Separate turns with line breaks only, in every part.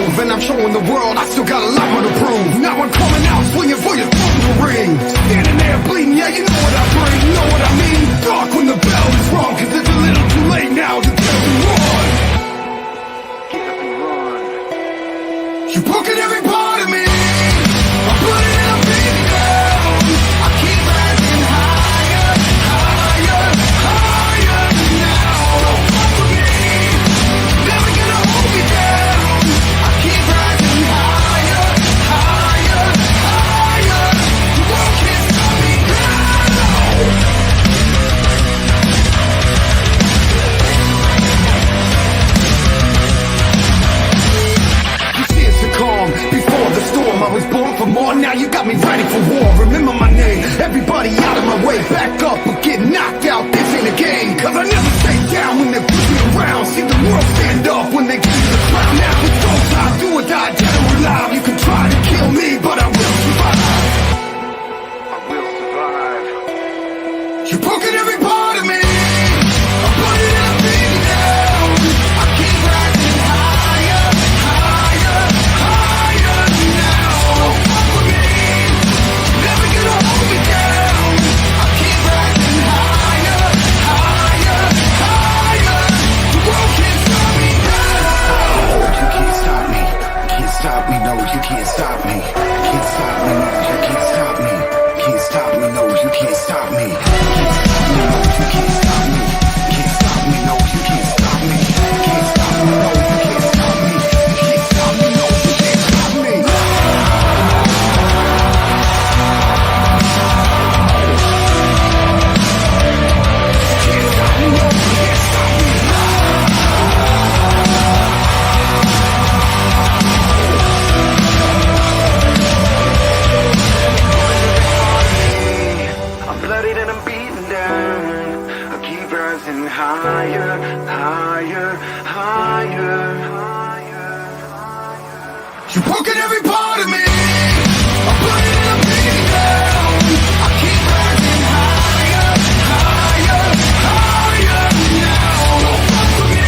move, and I'm showing the world I still got a lot more to prove. Now I'm coming out swinging for your throat to ring. Standing there bleeding, yeah, you know what I bring, know what I mean? Dark when the bell is rung, cause it's a little too late now to tell me run. Get up and run. You're broken every part of me. I'm putting it up, baby, down. I keep rising higher, higher, higher now. Don't fuck with me. Never gonna hold me down. I keep rising higher, higher, higher. The world can't stop me now. You tears to calm before the storm. I was born for more, now you got me ready for war. Remember my name, everybody out of my way. Back up or get knocked out, this ain't a game. Cause I never stay down when they push me around. See the world stand up when they give me the crown. Now it's go time, do or die, dead or alive. You can try to kill me, but I will survive. I will survive. You're broken every part of me. I'm putting it up, baby, down. I keep rising higher, higher, higher now. Don't fuck with me. Never gonna hold me down. I keep rising higher, higher, higher. The world can't stop me now. You can't stop me. Can't stop me. No, you can't stop me. Can't stop me. No, you can't stop me. Can't stop me. No, you can't stop me. Can't stop me. No, you can't stop me. Can't stop me. No, you can't stop me. Can't stop me. No, you can't stop me. Can't stop me. No, you can't stop me. Can't stop me. No, you can't stop me. I'm bloodied and I'm beaten down. I keep rising higher, higher, higher, higher. You've broken every part of me. I'm putting it up, baby, down. I keep rising higher, higher, higher now. Don't fuck with me.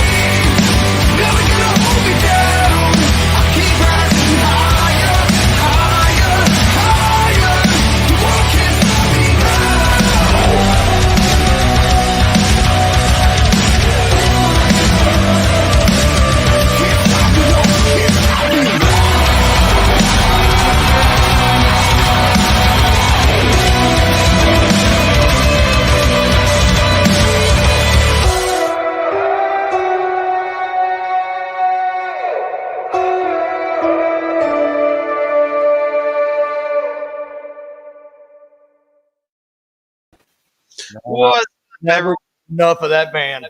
Never gonna hold me down. I keep rising higher, higher, higher. The world can't stop me now. Can't stop me, no, can't stop me.
What?
Never enough of that band.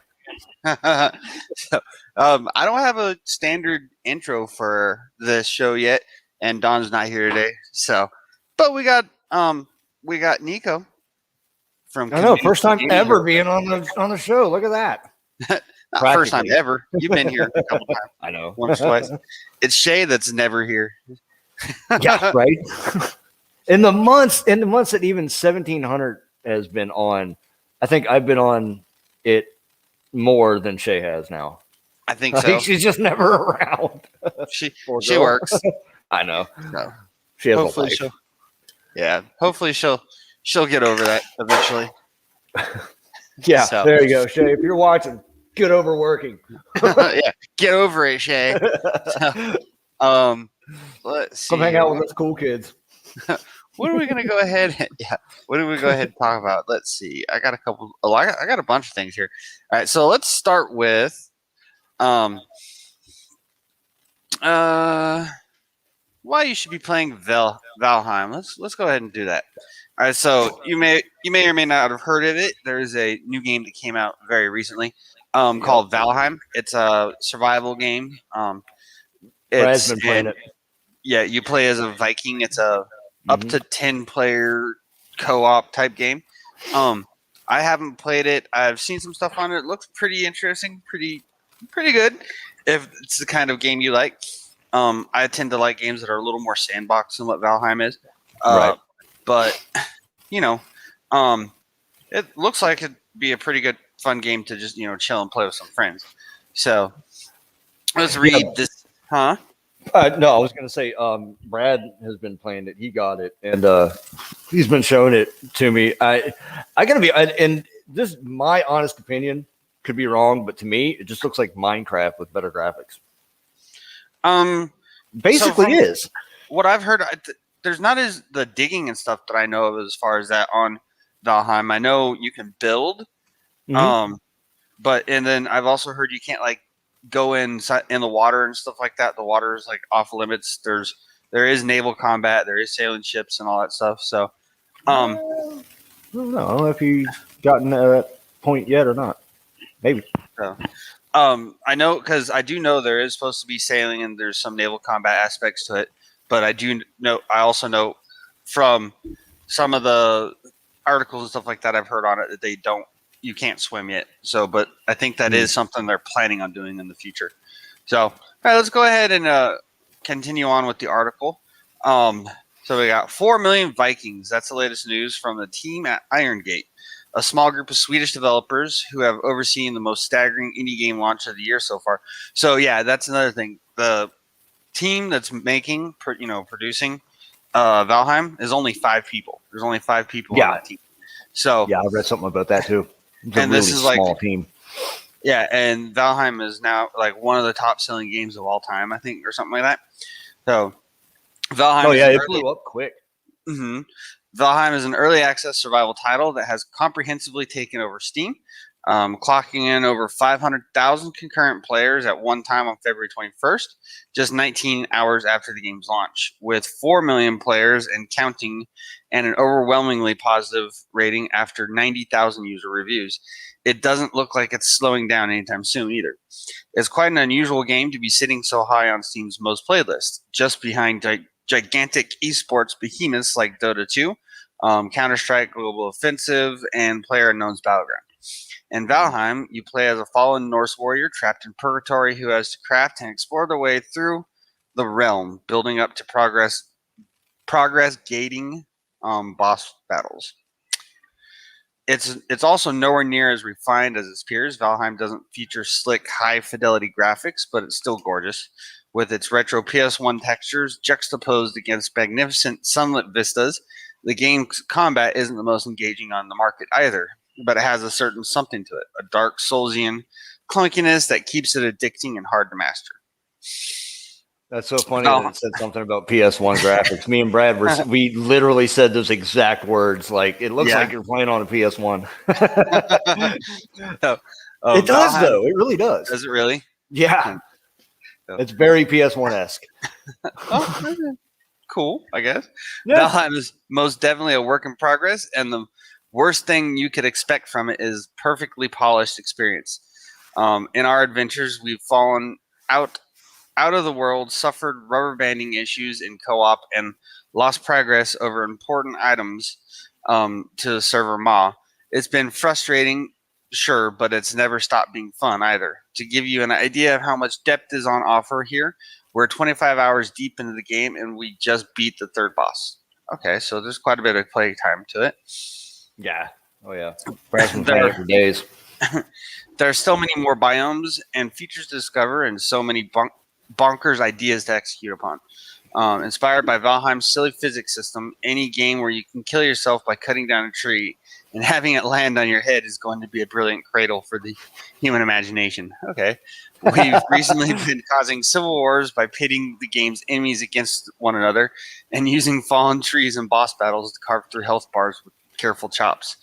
So, I don't have a standard intro for this show yet, and Don's not here today. So, but we got Niko from.
I know, first time
Community
ever
Media.
being on the show. Look at that.
Not first time
Practically.
ever. You've been here a couple times,
I know.
once, twice. It's Chey that's never here.
Yeah, right. In the months that even 1700 has been on, I think I've been on it more than Chey has now.
I think
I
so.
think she's just never around.
She
Poor
she
girl.
works.
I know.
So,
She has a
hopefully
life.
hopefully she'll get over that eventually.
Yeah,
So.
there you go, Chey. If you're watching, get over working.
Yeah, get over it, Chey. So, let's see.
Come hang
here.
out with us cool kids.
What are we gonna go ahead? What do we go ahead and talk about? Let's see. I got a couple. Oh, I got a bunch of things here. All right, so let's start with why you should be playing Valheim. Let's go ahead and do that. All right, so you may or may not have heard of it. There is a new game that came out very recently called Valheim. It's a survival game.
Brad's been playing it.
Yeah, you play as a Viking. It's a up to 10 player co-op type game. I haven't played it. I've seen some stuff on it. It looks pretty interesting, pretty good. If it's the kind of game you like. I tend to like games that are a little more sandbox than what Valheim is.
Right.
But it looks like it'd be a pretty good fun game to just chill and play with some friends. So let's read this. Huh?
No, I was going to say, Brad has been playing it. He got it, and he's been showing it to me. I got to be, and this my honest opinion could be wrong, but to me, it just looks like Minecraft with better graphics. Basically, is
what I've heard. There's not as the digging and stuff that I know of as far as that on Valheim. I know you can build, but and then I've also heard you can't like go in the water and stuff like that. The water is like off limits. There is naval combat, there is sailing ships and all that stuff. So,
I don't know if you've gotten to that point yet or not. Maybe.
So, I know because I do know there is supposed to be sailing and there's some naval combat aspects to it. But I also know from some of the articles and stuff like that I've heard on it that you can't swim yet. So, but I think that is something they're planning on doing in the future. So, all right, let's go ahead and continue on with the article. So we got 4 million Vikings. That's the latest news from the team at Iron Gate, a small group of Swedish developers who have overseen the most staggering indie game launch of the year so far. So yeah, that's another thing. The team that's producing Valheim is only 5 people. There's only 5 people on that team. So
yeah, I read something about that too.
And this is
small
like
team.
Yeah, and Valheim is now like one of the top selling games of all time, I think, or something like that. So Valheim
it blew up quick.
Mm-hmm. Valheim is an early access survival title that has comprehensively taken over Steam, clocking in over 500,000 concurrent players at one time on February 21st, just 19 hours after the game's launch, with 4 million players and counting, and an overwhelmingly positive rating after 90,000 user reviews. It doesn't look like it's slowing down anytime soon either. It's quite an unusual game to be sitting so high on Steam's most played list, just behind gigantic esports behemoths like Dota 2, Counter-Strike Global Offensive, and PlayerUnknown's Battleground. In Valheim, you play as a fallen Norse warrior trapped in purgatory who has to craft and explore their way through the realm, building up to progress gating boss battles. It's also nowhere near as refined as its peers. Valheim doesn't feature slick, high-fidelity graphics, but it's still gorgeous, with its retro PS1 textures juxtaposed against magnificent sunlit vistas. The game's combat isn't the most engaging on the market either, but it has a certain something to it, a dark Soulsian clunkiness that keeps it addicting and hard to master.
That's so funny that it said something about PS1 graphics. Me and Brad we literally said those exact words. Like, it looks like you're playing on a PS1. It does, though. It really does.
Does it really?
Yeah. It's very PS1-esque.
Cool, I guess.
Yeah.
Valheim is most definitely a work in progress, and the worst thing you could expect from it is perfectly polished experience. In our adventures, we've fallen out of the world, suffered rubber banding issues in co-op, and lost progress over important items to the server maw. It's been frustrating, sure, but it's never stopped being fun either. To give you an idea of how much depth is on offer here, we're 25 hours deep into the game, and we just beat the 3rd boss. Okay, so there's quite a bit of play time to it.
Yeah. Oh, yeah. Brad's been playing it for days.
There are so many more biomes and features to discover, and so many bonkers ideas to execute upon. Inspired by Valheim's silly physics system, any game where you can kill yourself by cutting down a tree and having it land on your head is going to be a brilliant cradle for the human imagination. Okay. We've recently been causing civil wars by pitting the game's enemies against one another and using fallen trees and boss battles to carve through health bars with careful chops.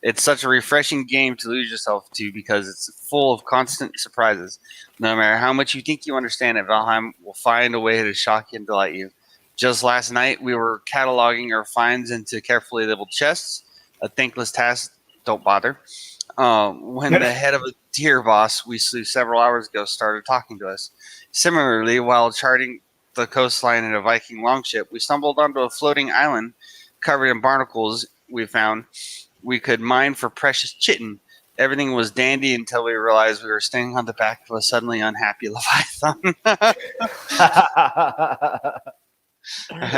It's such a refreshing game to lose yourself to because it's full of constant surprises. No matter how much you think you understand it, Valheim will find a way to shock and delight you. Just last night, we were cataloging our finds into carefully labeled chests. A thankless task, don't bother. When the head of a tier boss we slew several hours ago started talking to us. Similarly, while charting the coastline in a Viking longship, we stumbled onto a floating island covered in barnacles we found. We could mine for precious chitin. Everything was dandy until we realized we were standing on the back of a suddenly unhappy Leviathan.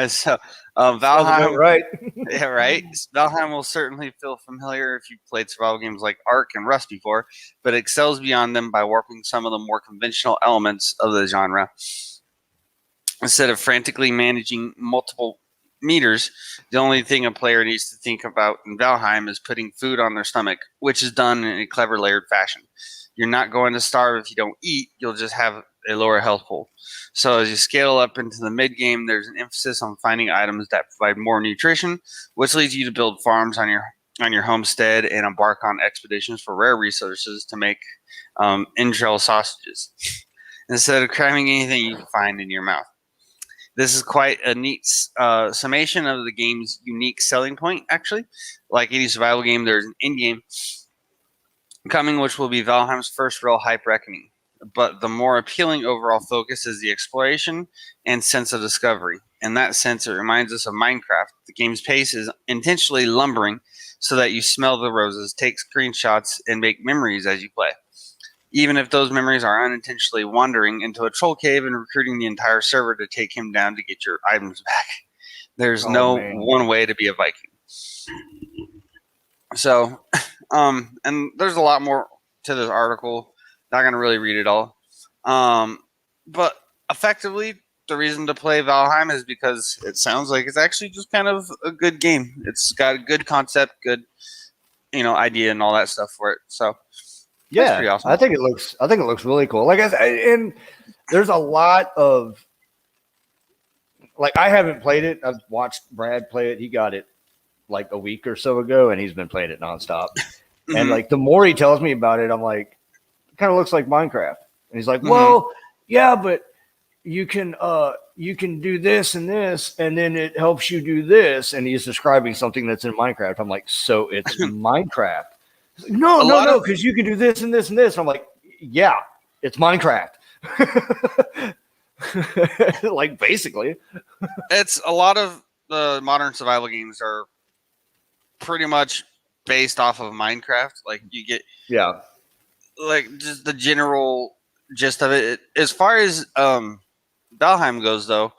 So, Valheim,
right?
Yeah, right. Valheim will certainly feel familiar if you've played survival games like Ark and Rust before, but excels beyond them by warping some of the more conventional elements of the genre. Instead of frantically managing multiple meters, the only thing a player needs to think about in Valheim is putting food on their stomach, which is done in a clever layered fashion. You're not going to starve if you don't eat, you'll just have a lower health pool. So as you scale up into the mid game, there's an emphasis on finding items that provide more nutrition, which leads you to build farms on your homestead and embark on expeditions for rare resources to make entrail sausages instead of cramming anything you can find in your mouth. This is quite a neat summation of the game's unique selling point, actually. Like any survival game, there's an end game coming, which will be Valheim's first real hype reckoning. But the more appealing overall focus is the exploration and sense of discovery. In that sense, it reminds us of Minecraft. The game's pace is intentionally lumbering so that you smell the roses, take screenshots, and make memories as you play. Even if those memories are unintentionally wandering into a troll cave and recruiting the entire server to take him down to get your items back. There's one way to be a Viking. So, and there's a lot more to this article. Not going to really read it all. But effectively, the reason to play Valheim is because it sounds like it's actually just kind of a good game. It's got a good concept, good, idea and all that stuff for it. So,
yeah,
pretty awesome.
I think it looks really cool. Like I said, and there's a lot of I haven't played it. I've watched Brad play it. He got it like a week or so ago, and he's been playing it nonstop. And the more he tells me about it, I'm like, it kind of looks like Minecraft. And he's like, well, yeah, but you can do this and this, and then it helps you do this. And he's describing something that's in Minecraft. I'm like, so it's Minecraft. No, because you can do this and this and this. I'm like, yeah, it's Minecraft. Basically.
It's a lot of the modern survival games are pretty much based off of Minecraft. Like you get just the general gist of it. As far as Valheim goes, though,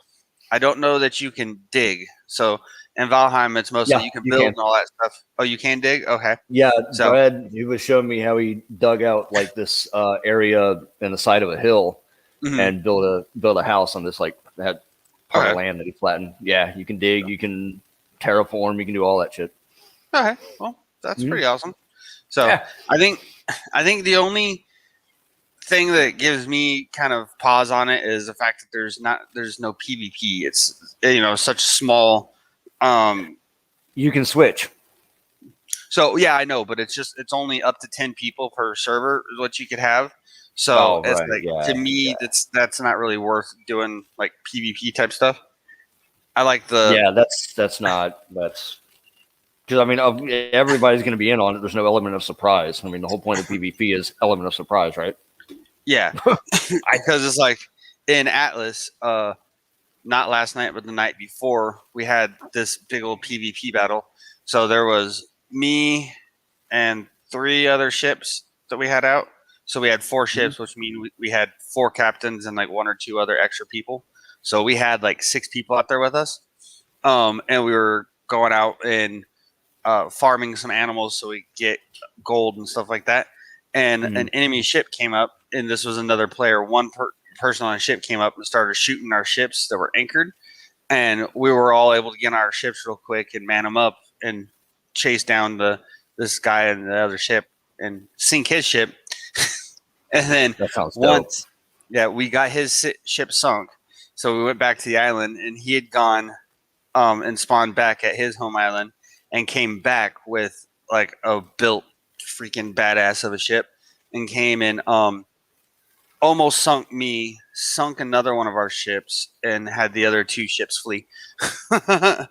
I don't know that you can dig. So in Valheim, it's mostly you can build and all that stuff. Oh, you can dig? Okay.
Yeah, so Brad, he was showing me how he dug out this area in the side of a hill and build a house on this that part of land that he flattened. Yeah, you can dig, you can terraform, you can do all that shit.
Okay, well, that's pretty awesome. So I think the only thing that gives me kind of pause on it is the fact that there's no PvP. It's such small.
You can switch.
So yeah, I know, but it's only up to 10 people per server is what you could have. So to me, that's not really worth doing like PvP type stuff. I like
that's because everybody's going to be in on it. There's no element of surprise. I mean, the whole point of PvP is element of surprise, right?
Yeah, because it's like in Atlas, not last night, but the night before, we had this big old PvP battle. So there was me and 3 other ships that we had out. So we had 4 ships, which means we had 4 captains and 1 or 2 other extra people. So we had 6 people out there with us. And we were going out and farming some animals so we get gold and stuff like that. And an enemy ship came up, and this was another player. One person on a ship came up and started shooting our ships that were anchored. And we were all able to get on our ships real quick and man them up and chase down this guy in the other ship and sink his ship. And then
that sounds dope.
We got his ship sunk. So we went back to the island, and he had gone and spawned back at his home island and came back with a built freaking badass of a ship and came and almost sunk another one of our ships and had the other 2 ships flee.
And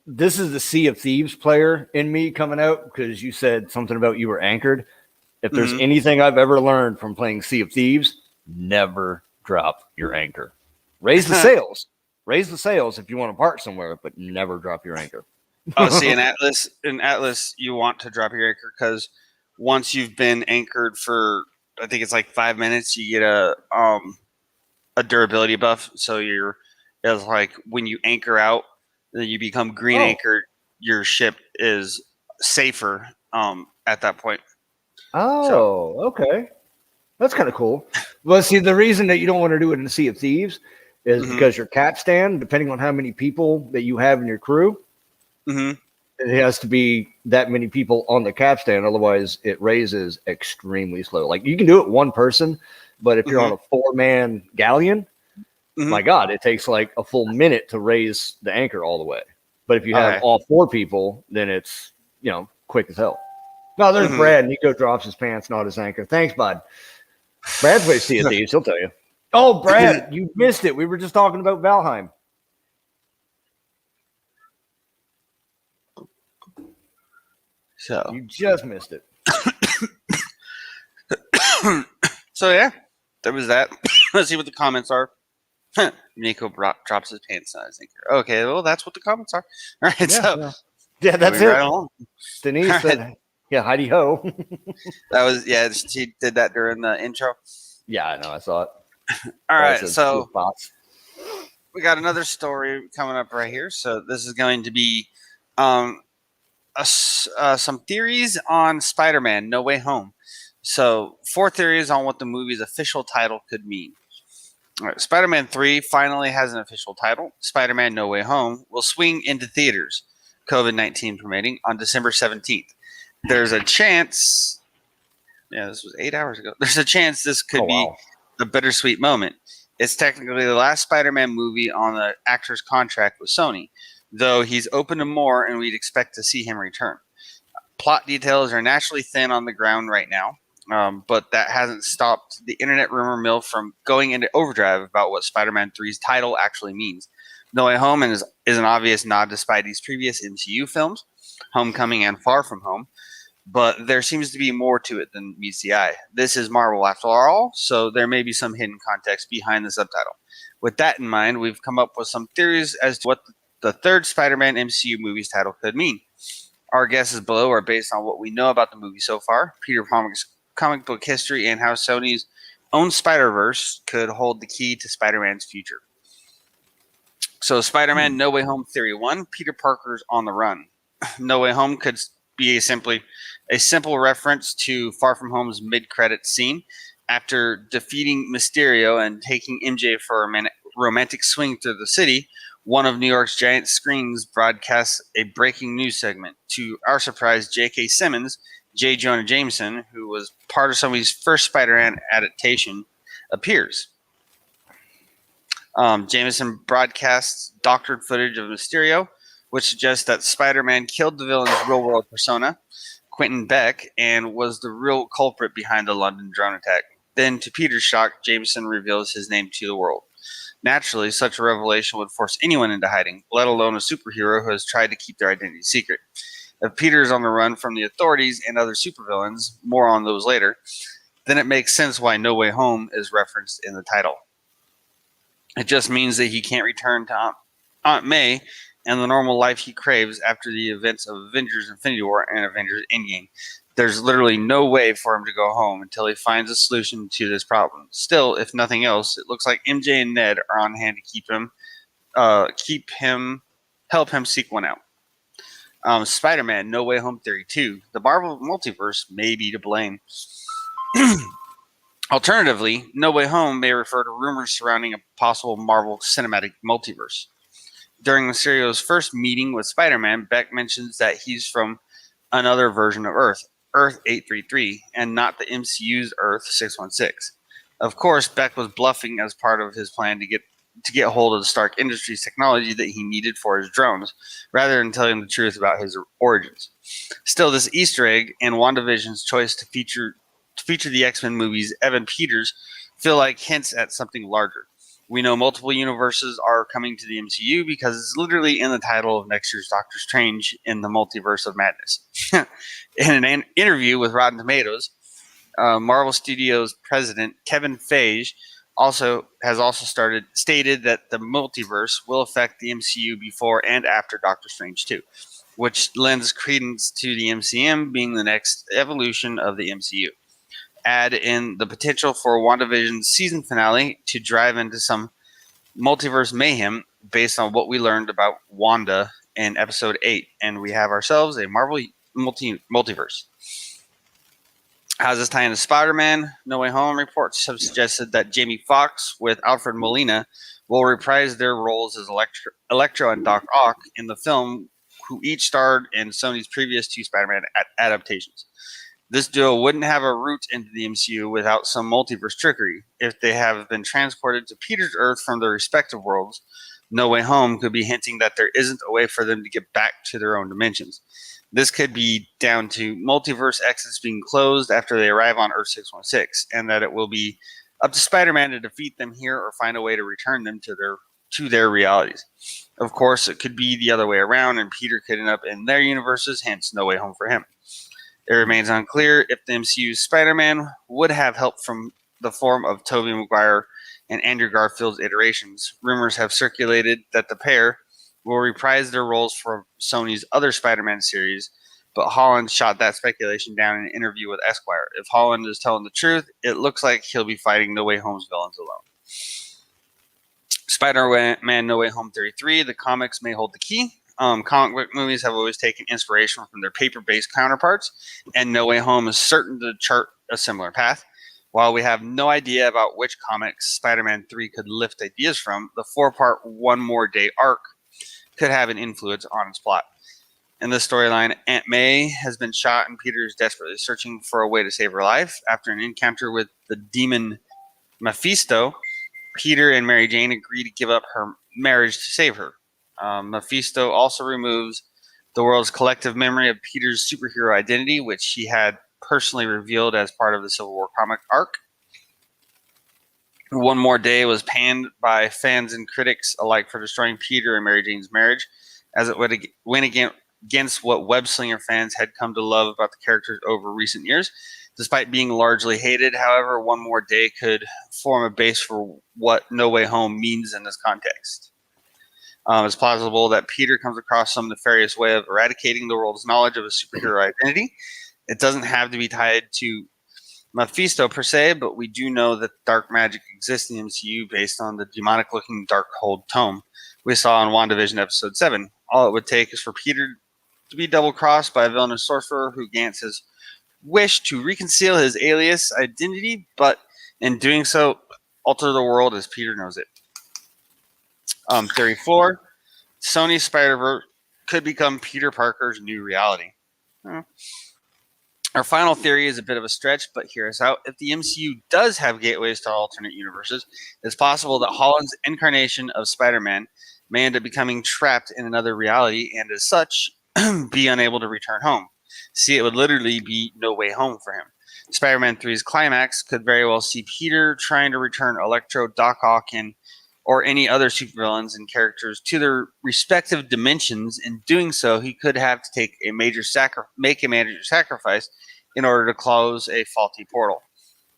this is the Sea of Thieves player in me coming out because you said something about you were anchored. If there's anything I've ever learned from playing Sea of Thieves, never drop your anchor. Raise the sails. Raise the sails if you want to park somewhere, but never drop your anchor.
Oh, see, in Atlas, you want to drop your anchor because once you've been anchored for, I think it's 5 minutes, you get a durability buff. So it's like when you anchor out, then you become green anchored. Your ship is safer at that point.
Oh, okay. That's kind of cool. Well, see, the reason that you don't want to do it in the Sea of Thieves is
Mhm.
because your capstan, depending on how many people that you have in your crew,
Mm-hmm.
it has to be that many people on the capstan. Otherwise, it raises extremely slow. Like you can do it one person, but if you're on a 4-man galleon,
Mm-hmm.
my God, it takes like a full minute to raise the anchor all the way. But if you have
Okay.
all 4 people, then it's, quick as hell. No, there's
Mhm.
Brad. Niko drops his pants, not his anchor. Thanks, bud. Brad's way to see it, Thieves. He'll tell you. Oh, Brad, you missed it. We were just talking about Valheim.
So,
You just missed it.
so yeah, there was that. Let's see what the comments are. Niko drops his pants on his anchor. Okay, well, that's what the comments are. All right,
Yeah, that's
moving right
it.
along.
Denise
All
said, yeah, Heidi ho.
That was she did that during the intro.
Yeah, I know. I saw it.
All right,
Said,
so
bots.
we got another story coming up right here. So this is going to be um, some theories on Spider-Man: No Way Home. So 4 theories on what the movie's official title could mean. All right, Spider-Man 3 finally has an official title. Spider-Man: No Way Home will swing into theaters, COVID-19 permitting, on December 17th. There's a chance. Yeah, this was 8 hours ago. There's a chance this could be a bittersweet moment. It's technically the last Spider-Man movie on the actor's contract with Sony, though he's open to more and we'd expect to see him return. Plot details are naturally thin on the ground right now, but that hasn't stopped the internet rumor mill from going into overdrive about what Spider-Man 3's title actually means. No Way Home is an obvious nod to Spidey's previous MCU films, Homecoming and Far From Home, but there seems to be more to it than meets the eye. This is Marvel after all, so there may be some hidden context behind the subtitle. With that in mind, we've come up with some theories as to what the third Spider-Man MCU movie's title could mean. Our guesses below are based on what we know about the movie so far, Peter Parker's comic book history, and how Sony's own Spider-Verse could hold the key to Spider-Man's future. So Spider-Man No Way Home Theory 1, Peter Parker's on the run. No Way Home could be a simple reference to Far From Home's mid-credit scene. After defeating Mysterio and taking MJ for a romantic swing through the city, one of New York's giant screens broadcasts a breaking news segment. To our surprise, J.K. Simmons, J. Jonah Jameson, who was part of Sony's first Spider-Man adaptation, appears. Jameson broadcasts doctored footage of Mysterio, which suggests that Spider-Man killed the villain's real-world persona, Quentin Beck, and was the real culprit behind the London drone attack. Then, to Peter's shock, Jameson reveals his name to the world. Naturally, such a revelation would force anyone into hiding, let alone a superhero who has tried to keep their identity secret. If Peter is on the run from the authorities and other supervillains, more on those later, then it makes sense why No Way Home is referenced in the title. It just means that he can't return to Aunt May and the normal life he craves after the events of Avengers Infinity War and Avengers Endgame. There's literally no way for him to go home until he finds a solution to this problem. Still, if nothing else, it looks like MJ and Ned are on hand to help him seek one out. Spider-Man No Way Home Theory 2. The Marvel multiverse may be to blame. Alternatively, No Way Home may refer to rumors surrounding a possible Marvel cinematic multiverse. During Mysterio's first meeting with Spider-Man, Beck mentions that he's from another version of Earth, Earth 833, and not the MCU's Earth 616. Of course, Beck was bluffing as part of his plan to get hold of the Stark Industries technology that he needed for his drones, rather than telling the truth about his origins. Still, this Easter egg and WandaVision's choice to feature the X-Men movies Evan Peters feel like hints at something larger. We know multiple universes are coming to the MCU because it's literally in the title of next year's Doctor Strange in the Multiverse of Madness. In an interview with Rotten Tomatoes, Marvel Studios president Kevin Feige stated that the multiverse will affect the MCU before and after Doctor Strange 2, which lends credence to the MCM being the next evolution of the MCU. Add in the potential for WandaVision's season finale to drive into some multiverse mayhem based on what we learned about Wanda in episode 8, and we have ourselves a Marvel multiverse. How does this tie into Spider-Man? No Way Home reports have suggested that Jamie Foxx with Alfred Molina will reprise their roles as Electro and Doc Ock in the film, who each starred in Sony's previous 2 Spider-Man adaptations. This duo wouldn't have a root into the MCU without some multiverse trickery. If they have been transported to Peter's Earth from their respective worlds, No Way Home could be hinting that there isn't a way for them to get back to their own dimensions. This could be down to multiverse exits being closed after they arrive on Earth 616, and that it will be up to Spider-Man to defeat them here or find a way to return them to their realities. Of course, it could be the other way around, and Peter could end up in their universes, hence No Way Home for him. It remains unclear if the MCU's Spider-Man would have help from the form of Tobey Maguire and Andrew Garfield's iterations. Rumors have circulated that the pair will reprise their roles for Sony's other Spider-Man series, but Holland shot that speculation down in an interview with Esquire. If Holland is telling the truth, it looks like he'll be fighting No Way Home's villains alone. Spider-Man No Way Home Theory 3, the comics may hold the key. Comic book movies have always taken inspiration from their paper-based counterparts, and No Way Home is certain to chart a similar path. While we have no idea about which comics Spider-Man 3 could lift ideas from, the 4-part One More Day arc could have an influence on its plot. In this storyline, Aunt May has been shot and Peter is desperately searching for a way to save her life. After an encounter with the demon Mephisto, Peter and Mary Jane agree to give up her marriage to save her. Mephisto also removes the world's collective memory of Peter's superhero identity, which he had personally revealed as part of the Civil War comic arc. One More Day was panned by fans and critics alike for destroying Peter and Mary Jane's marriage, as it went against what web-slinger fans had come to love about the characters over recent years. Despite being largely hated, however, One More Day could form a base for what No Way Home means in this context. It's plausible that Peter comes across some nefarious way of eradicating the world's knowledge of a superhero identity. It doesn't have to be tied to Mephisto per se, but we do know that dark magic exists in the MCU based on the demonic-looking Darkhold tome we saw in WandaVision Episode 7. All it would take is for Peter to be double-crossed by a villainous sorcerer who grants his wish to reconcile his alias identity, but in doing so, alter the world as Peter knows it. Theory 4, Sony's Spider-Verse could become Peter Parker's new reality. Our final theory is a bit of a stretch, but hear us out. If the MCU does have gateways to alternate universes, it's possible that Holland's incarnation of Spider-Man may end up becoming trapped in another reality and as such be unable to return home. See, it would literally be no way home for him. Spider-Man 3's climax could very well see Peter trying to return Electro, Doc Ock, or any other supervillains and characters to their respective dimensions. In doing so, he could have to make a major sacrifice in order to close a faulty portal.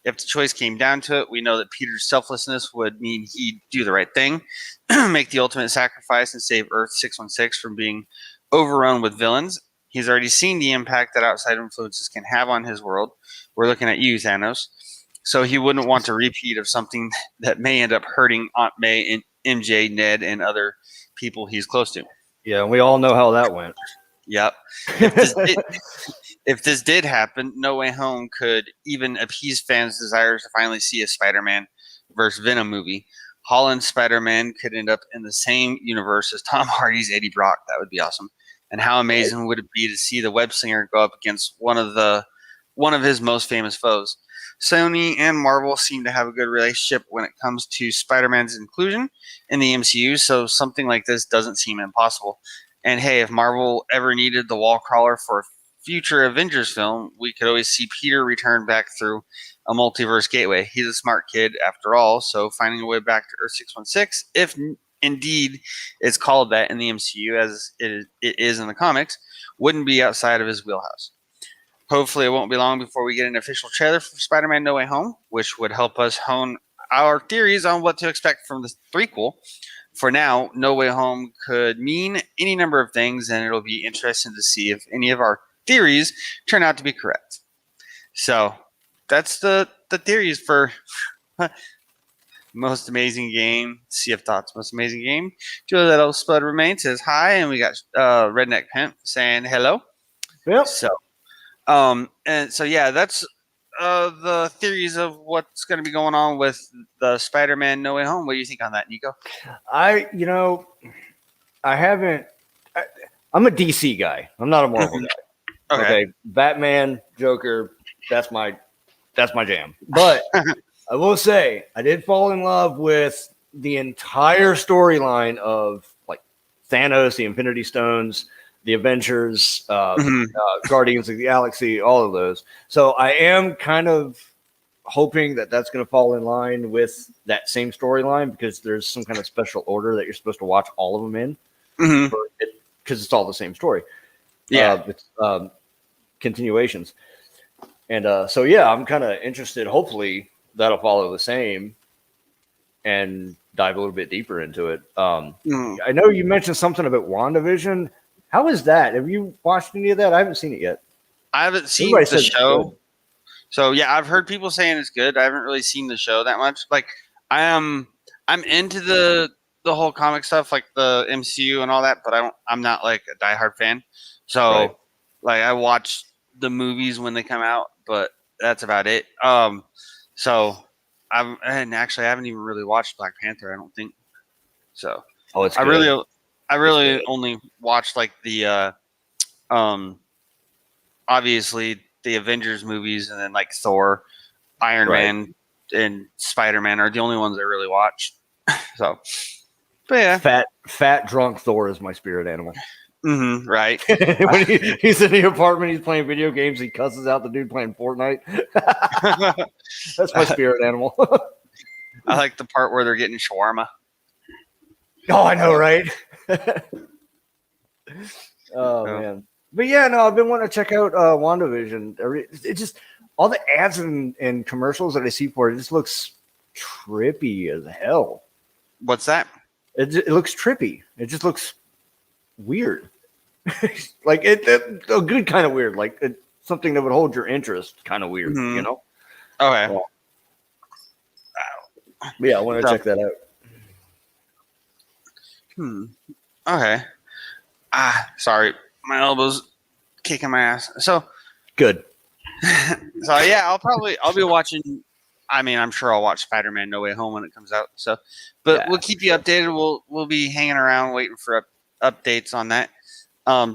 If the choice came down to it, we know that Peter's selflessness would mean he'd do the right thing, make the ultimate sacrifice, and save Earth 616 from being overrun with villains. He's already seen the impact that outside influences can have on his world. We're looking at you, Thanos. So he wouldn't want a repeat of something that may end up hurting Aunt May and MJ, Ned, and other people he's close to.
Yeah, we all know how that went.
Yep. If this did happen, No Way Home could even appease fans' desires to finally see a Spider-Man versus Venom movie. Holland's Spider-Man could end up in the same universe as Tom Hardy's Eddie Brock. That would be awesome. And how amazing would it be to see the web slinger go up against one of his most famous foes? Sony and Marvel seem to have a good relationship when it comes to Spider-Man's inclusion in the MCU, so something like this doesn't seem impossible. And hey, if Marvel ever needed the wall crawler for a future Avengers film, we could always see Peter return back through a multiverse gateway. He's a smart kid after all, so finding a way back to Earth 616, if indeed it's called that in the MCU as it is in the comics, wouldn't be outside of his wheelhouse. Hopefully, it won't be long before we get an official trailer for Spider-Man No Way Home, which would help us hone our theories on what to expect from the threequel. For now, No Way Home could mean any number of things, and it'll be interesting to see if any of our theories turn out to be correct. So, that's the theories for Most Amazing Game, CF Thoughts, Most Amazing Game. Joe Little Spud Remain says hi, and we got Redneck Pimp saying hello.
Yep.
So, and so yeah, that's the theories of what's going to be going on with the Spider-Man No Way Home. What do you think on that, Niko?
I haven't. I'm a DC guy. I'm not a Marvel guy. Okay, Batman, Joker. That's my jam. But I will say I did fall in love with the entire storyline of like Thanos, the Infinity Stones, the Avengers, Guardians of the Galaxy, all of those. So I am kind of hoping that that's going to fall in line with that same storyline because there's some kind of special order that you're supposed to watch all of them in because it's all the same story.
Yeah.
It's continuations. And so, yeah, I'm kind of interested. Hopefully that'll follow the same and dive a little bit deeper into it. I know you mentioned something about WandaVision. How is that? Have you watched any of that? I haven't seen it yet.
I haven't seen the show. So yeah, I've heard people saying it's good. I haven't really seen the show that much. Like I'm into the whole comic stuff, like the MCU and all that, but I'm not like a diehard fan. So like I watch the movies when they come out, but that's about it. So I haven't even really watched Black Panther, I don't think. So
it's
I
good.
really only watched like the obviously the Avengers movies, and then like Thor, Iron Man, and Spider-Man are the only ones I really watch. So, but yeah,
fat drunk Thor is my spirit animal.
Right.
When he's in the apartment, he's playing video games. He cusses out the dude playing Fortnite. That's my spirit animal.
I like the part where they're getting shawarma.
Oh, I know, right? Man. But yeah, no, I've been wanting to check out WandaVision. It just all the ads and commercials that I see for it just looks trippy as hell.
What's that?
It looks trippy. It just looks weird. Like a good kind of weird, like something that would hold your interest. Kind of weird, you know?
Okay.
Yeah, I want to check that out.
Okay. Sorry. My elbow's kicking my ass. So
good.
So yeah, I'll be watching. I mean, I'm sure I'll watch Spider-Man No Way Home when it comes out. So, but we'll keep you updated. We'll be hanging around waiting for updates on that.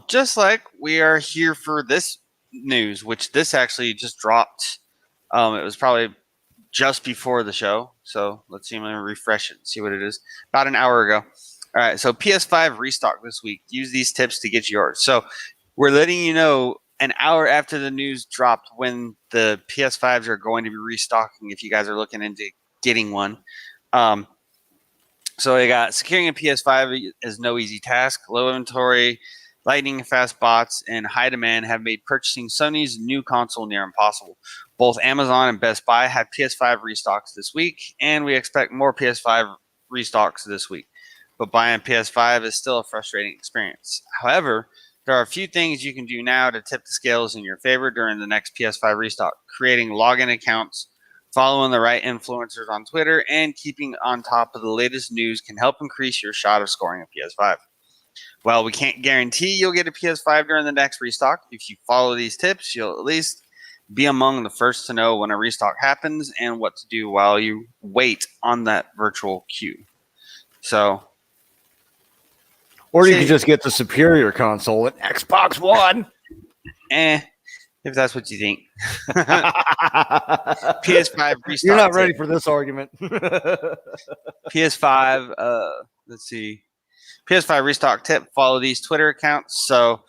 Just like we are here for this news, which this actually just dropped. It was probably just before the show. So let's see. I'm gonna refresh it and see what it is. About an hour ago. All right, so PS5 restock this week. Use these tips to get yours. So we're letting you know an hour after the news dropped when the PS5s are going to be restocking if you guys are looking into getting one. So they got securing a PS5 is no easy task. Low inventory, lightning fast bots, and high demand have made purchasing Sony's new console near impossible. Both Amazon and Best Buy had PS5 restocks this week, and we expect more PS5 restocks this week. But buying PS5 is still a frustrating experience. However, there are a few things you can do now to tip the scales in your favor during the next PS5 restock. Creating login accounts, following the right influencers on Twitter, and keeping on top of the latest news can help increase your shot of scoring a PS5. While we can't guarantee you'll get a PS5 during the next restock, if you follow these tips, you'll at least be among the first to know when a restock happens and what to do while you wait on that virtual queue. So...
Or you could just get the superior console at Xbox One.
If that's what you think. PS5 restock.
You're not ready for this argument.
PS5, let's see. PS5 restock tip, follow these Twitter accounts. So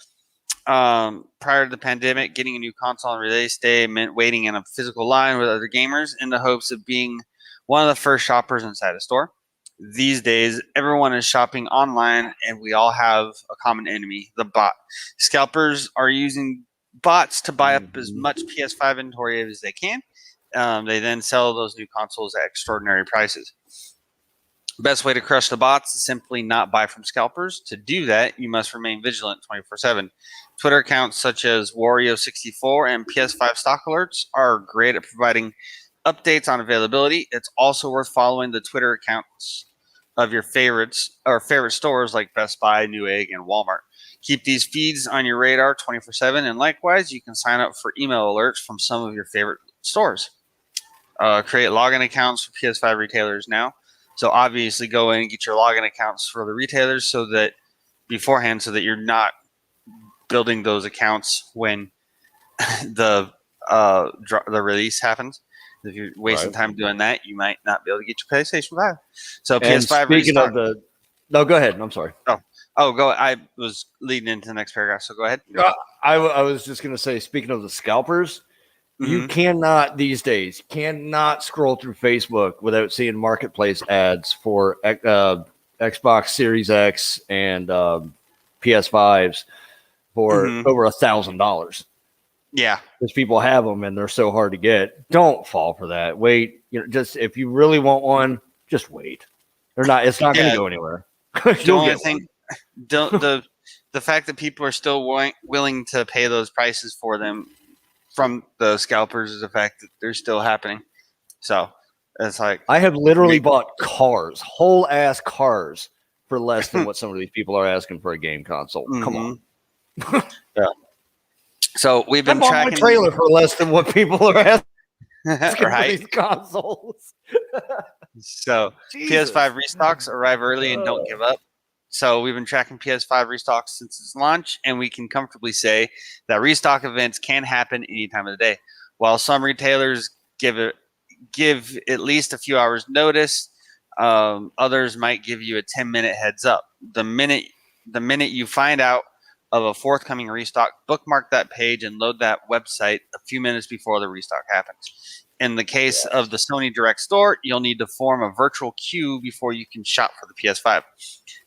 prior to the pandemic, getting a new console on release day meant waiting in a physical line with other gamers in the hopes of being one of the first shoppers inside a store. These days, everyone is shopping online, and we all have a common enemy, the bot. Scalpers are using bots to buy up as much PS5 inventory as they can. They then sell those new consoles at extraordinary prices. Best way to crush the bots is simply not buy from scalpers. To do that, you must remain vigilant 24/7. Twitter accounts such as Wario64 and PS5 stock alerts are great at providing updates on availability. It's also worth following the Twitter accounts of your favorites or favorite stores like Best Buy, Newegg, and Walmart. Keep these feeds on your radar 24/7, and likewise, you can sign up for email alerts from some of your favorite stores. Create login accounts for PS5 retailers now. So obviously go in and get your login accounts for the retailers so that you're not building those accounts when the release happens. If you're wasting time doing that, you might not be able to get your PlayStation 5. So
And
PS5
speaking
restock.
no, go ahead. I'm sorry.
Go. I was leading into the next paragraph, so go ahead.
I was just going to say, speaking of the scalpers, you
Mhm.
cannot these days scroll through Facebook without seeing marketplace ads for Xbox Series X and PS5s for
Mhm.
over $1,000.
Yeah.
Because people have them and they're so hard to get. Don't fall for that. Wait, just if you really want one, just wait. It's not going to go anywhere.
The only thing, the fact that people are still willing to pay those prices for them from the scalpers is the fact that they're still happening. So it's like
I have literally bought whole ass cars, for less than what some of these people are asking for a game console. Come on.
Yeah. So we've been tracking
my trailer for less than what people are asking for
right?
these consoles.
So PS5 restocks arrive early and don't give up. So we've been tracking PS5 restocks since its launch, and we can comfortably say that restock events can happen any time of the day. While some retailers give at least a few hours notice, others might give you a 10-minute heads up. The minute you find out of a forthcoming restock, bookmark that page and load that website a few minutes before the restock happens. In the case of the Sony Direct Store, you'll need to form a virtual queue before you can shop for the PS5.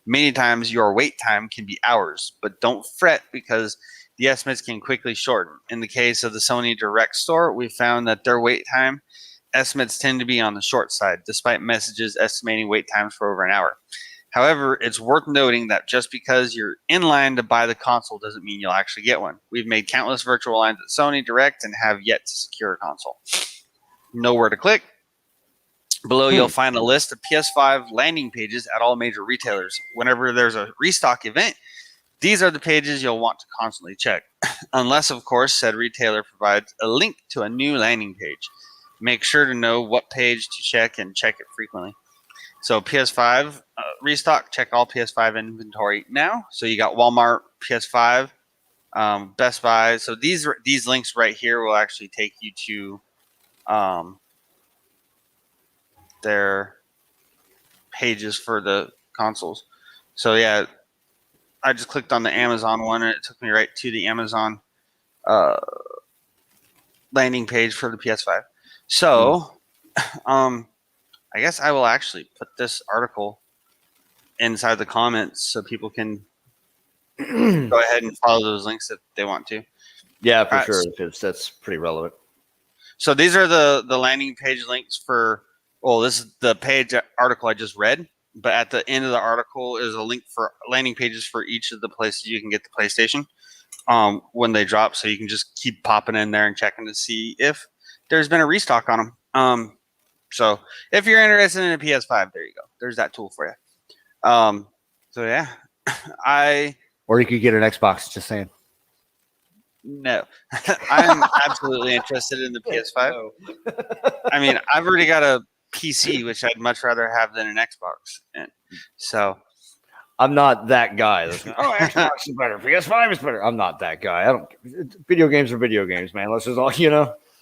Many times your wait time can be hours, but don't fret because the estimates can quickly shorten. In the case of the Sony Direct Store, we found that their wait time estimates tend to be on the short side, despite messages estimating wait times for over an hour. However, it's worth noting that just because you're in line to buy the console doesn't mean you'll actually get one. We've made countless virtual lines at Sony Direct and have yet to secure a console. Know where to click. Below, you'll find a list of PS5 landing pages at all major retailers. Whenever there's a restock event, these are the pages you'll want to constantly check. Unless, of course, said retailer provides a link to a new landing page. Make sure to know what page to check and check it frequently. So PS5 restock, check all PS5 inventory now. So you got Walmart, PS5, Best Buy. So these links right here will actually take you to their pages for the consoles. So yeah, I just clicked on the Amazon one and it took me right to the Amazon landing page for the PS5. So I guess I will actually put this article inside the comments so people can go ahead and follow those links if they want to.
Yeah, for sure, because that's pretty relevant.
So these are the landing page links for, well, this is the page article I just read, but at the end of the article is a link for landing pages for each of the places you can get the PlayStation when they drop, so you can just keep popping in there and checking to see if there's been a restock on them. So if you're interested in a PS5, there you go. There's that tool for you. So yeah,
or you could get an Xbox. Just saying.
No, I'm absolutely interested in the PS5. I mean, I've already got a PC, which I'd much rather have than an Xbox. And so
I'm not that guy. Xbox is better. PS5 is better. I'm not that guy. I don't. Video games are video games, man. Let's just all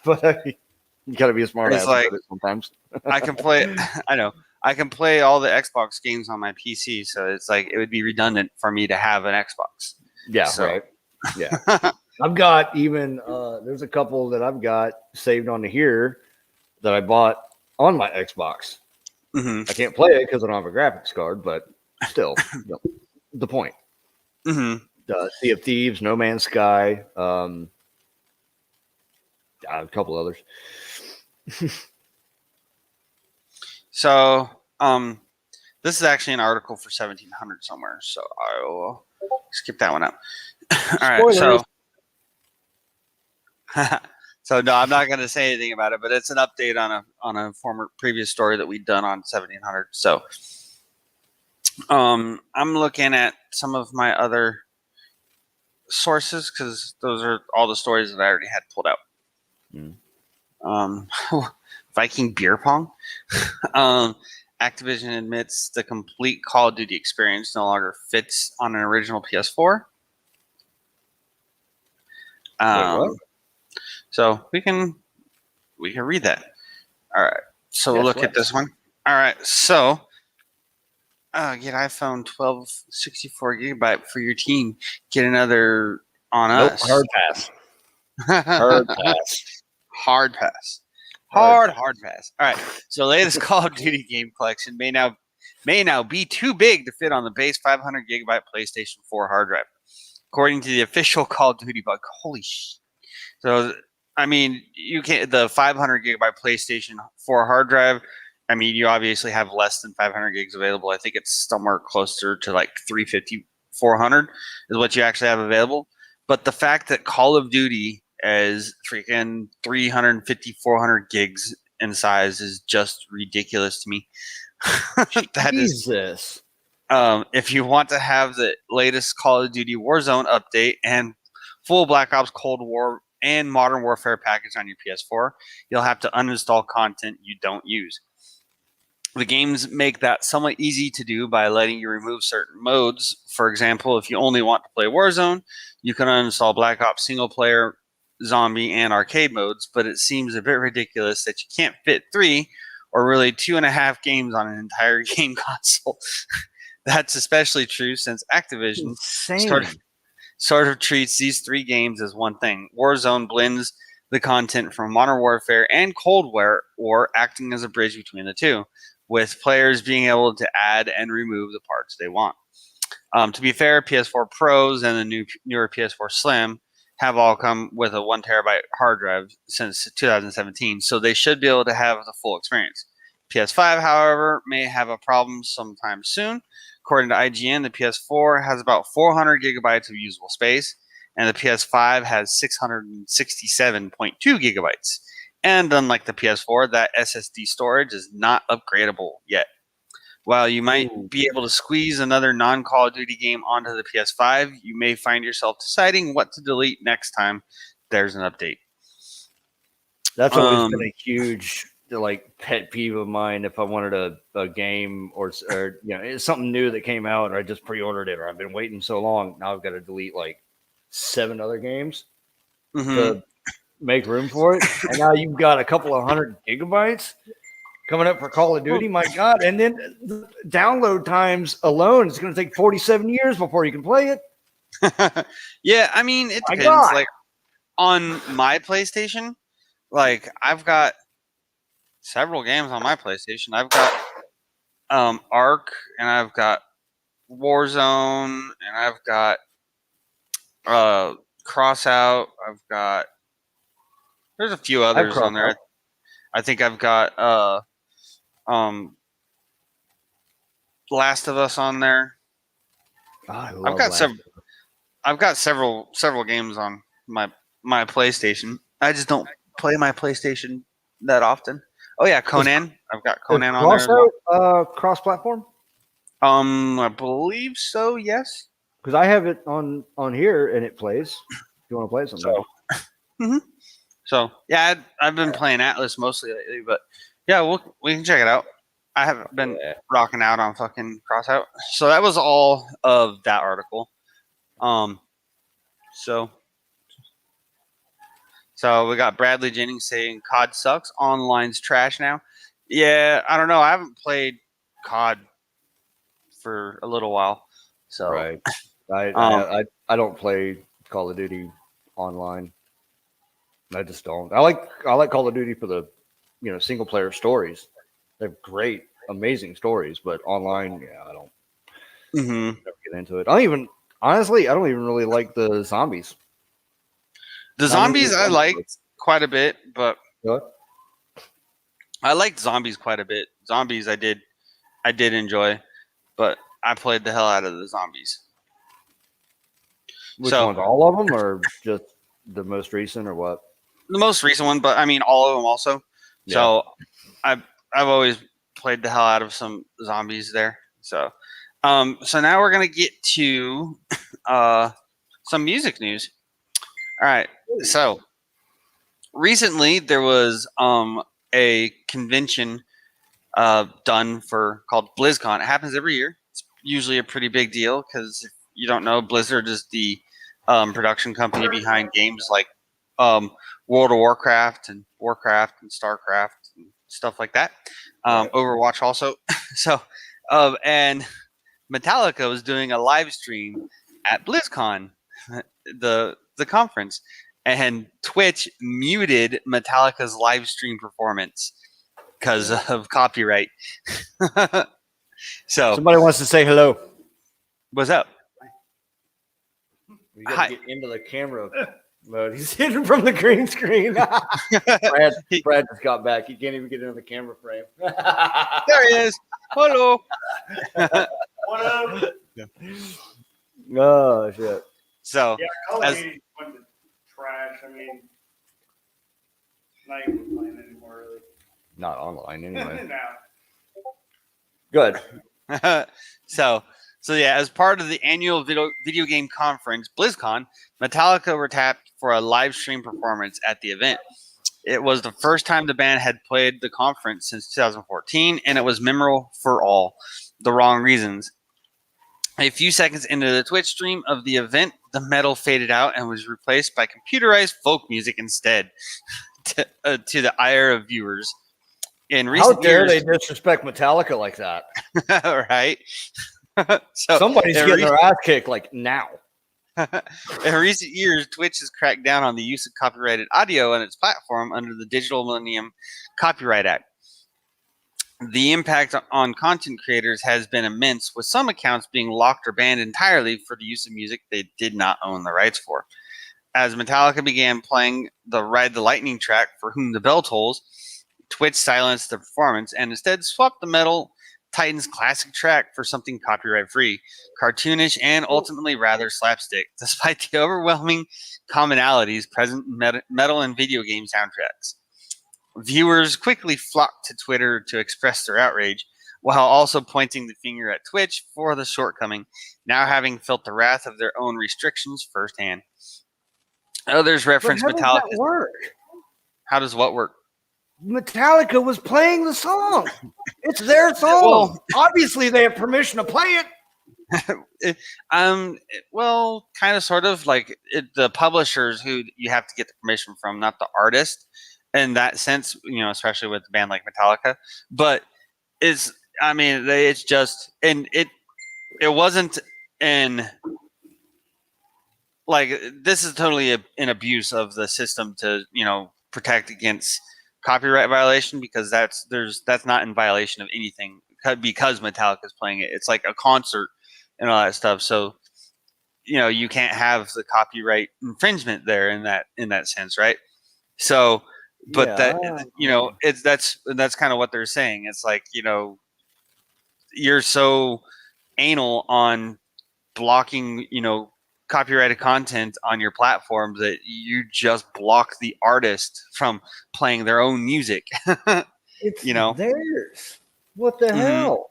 But you gotta be a smart ass about it sometimes.
I can play. I know. I can play all the Xbox games on my PC, so it's like it would be redundant for me to have an Xbox.
Yeah, right. Yeah. I've got even there's a couple that I've got saved onto here that I bought on my Xbox.
Mm-hmm.
I can't play it because I don't have a graphics card, but still, the point.
Mm-hmm.
Sea of Thieves, No Man's Sky, a couple others.
So, this is actually an article for 1700 somewhere, so I will skip that one up. All right, so. So no, I'm not going to say anything about it, but it's an update on a previous story that we'd done on 1700. So, I'm looking at some of my other sources because those are all the stories that I already had pulled out. Um, Viking beer pong. Activision admits the complete Call of Duty experience no longer fits on an original PS4.
what?
So we can read that. All right. So we'll
Yes,
look at this one. All right. So get iPhone 12 64 gigabyte for your team. Get another on
Nope.
us.
Hard pass. Hard pass.
Hard pass.
Hard
Hard pass. All right. So latest Call of Duty game collection may now be too big to fit on the base 500 gigabyte PlayStation 4 hard drive, according to the official Call of Duty bug. Holy shit! So I mean, you can the 500 gigabyte PlayStation 4 hard drive. I mean, you obviously have less than 500 gigs available. I think it's somewhere closer to like 350, 400 is what you actually have available. But the fact that Call of Duty is freaking 350, 400 gigs in size is just ridiculous to me. That is,
Jesus.
if you want to have the latest Call of Duty Warzone update and full Black Ops Cold War and Modern Warfare package on your PS4, you'll have to uninstall content you don't use. The games make that somewhat easy to do by letting you remove certain modes. For example, if you only want to play Warzone, you can uninstall Black Ops single player, zombie, and arcade modes, but it seems a bit ridiculous that you can't fit 3 or really 2.5 games on an entire game console. That's especially true since Activision
Insane.
sort of treats these 3 games as one thing. Warzone blends the content from Modern Warfare and Cold War, acting as a bridge between the two, with players being able to add and remove the parts they want. To be fair, PS4 Pros and the newer PS4 Slim have all come with a 1 terabyte hard drive since 2017, so they should be able to have the full experience. PS5, however, may have a problem sometime soon. According to IGN, the PS4 has about 400 gigabytes of usable space, and the PS5 has 667.2 gigabytes. And unlike the PS4, that SSD storage is not upgradable yet. While you might be able to squeeze another non-Call of Duty game onto the PS5, you may find yourself deciding what to delete next time there's an update.
That's always been a huge pet peeve of mine. If I wanted a game or it's something new that came out, or I just pre-ordered it, or I've been waiting so long, now I've got to delete like 7 other games to make room for it, and now you've got a couple of 100 gigabytes coming up for Call of Duty. My God! And then the download times alone is going to take 47 years before you can play it.
Yeah, I mean it depends. Like on my PlayStation, like I've got several games on my PlayStation. I've got Ark, and I've got Warzone, and I've got Crossout. I've got there's a few others on there. I think I've got Last of Us on there. I've got several games on my PlayStation. I just don't play my PlayStation that often. Oh yeah, Conan. I've got Conan on there as well.
Cross-platform?
I believe so. Yes.
Because I have it on here and it plays. If you want to play it sometime.
So yeah, I've been playing Atlas mostly lately, but yeah, we can check it out. I haven't been rocking out on fucking Crossout. So that was all of that article. So we got Bradley Jennings saying COD sucks. Online's trash now. Yeah, I don't know. I haven't played COD for a little while. So
right. I don't play Call of Duty online. I just don't. I like Call of Duty for the single player stories. They're great, amazing stories, but online, I don't never get into it. I don't even really like the zombies.
The zombies I liked quite a bit, but
what?
I liked zombies quite a bit. Zombies I did enjoy, but I played the hell out of the zombies.
Which ones? All of them, or just the most recent, or what?
The most recent one, but I mean all of them also. Yeah. So I've always played the hell out of some zombies there. So now we're gonna get to some music news. All right. So recently there was a convention done called BlizzCon. It happens every year. It's usually a pretty big deal because if you don't know, Blizzard is the production company behind games like World of Warcraft and StarCraft and stuff like that. Overwatch also. So, and Metallica was doing a live stream at BlizzCon, the conference, and Twitch muted Metallica's live stream performance because of copyright. So
somebody wants to say hello.
What's up?
We gotta get into the camera mode. He's hidden from the green screen. Brad just got back. He can't even get into the camera frame.
There he is. Hello.
What up?
Yeah.
Oh shit.
So
Yeah, Call of Duty went to trash. I mean, not even playing anymore, really.
Not online anyway.
No.
Good.
So yeah, as part of the annual video game conference, BlizzCon, Metallica were tapped for a live stream performance at the event. It was the first time the band had played the conference since 2014, and it was memorable for all the wrong reasons. A few seconds into the Twitch stream of the event, the metal faded out and was replaced by computerized folk music instead, to the ire of viewers. In recent
How dare
years,
they disrespect Metallica like that?
right? So
Somebody's getting their ass kicked like now.
in recent years, Twitch has cracked down on the use of copyrighted audio on its platform under the Digital Millennium Copyright Act. The impact on content creators has been immense, with some accounts being locked or banned entirely for the use of music they did not own the rights for. As Metallica began playing the Ride the Lightning track, For Whom the Bell Tolls, Twitch silenced the performance and instead swapped the Metal Titans classic track for something copyright-free, cartoonish, and ultimately rather slapstick, despite the overwhelming commonalities present in metal and video game soundtracks. Viewers quickly flocked to Twitter to express their outrage, while also pointing the finger at Twitch for the shortcoming, now having felt the wrath of their own restrictions firsthand. Others reference
How does
Metallica.
that work?
How does what work?
Metallica was playing the song. It's their song.
Well,
obviously, they have permission to play it.
Well, kind of, sort of, like the publishers who you have to get the permission from, not the artist. In that sense, especially with a band like Metallica. But it's just, and it wasn't this is totally an abuse of the system to protect against copyright violation, because that's not in violation of anything because Metallica is playing it. It's like a concert and all that stuff. So you can't have the copyright infringement there in that sense, right? So, but that's kind of what they're saying. It's like you're so anal on blocking copyrighted content on your platform that you just block the artist from playing their own music.
It's theirs. What the hell?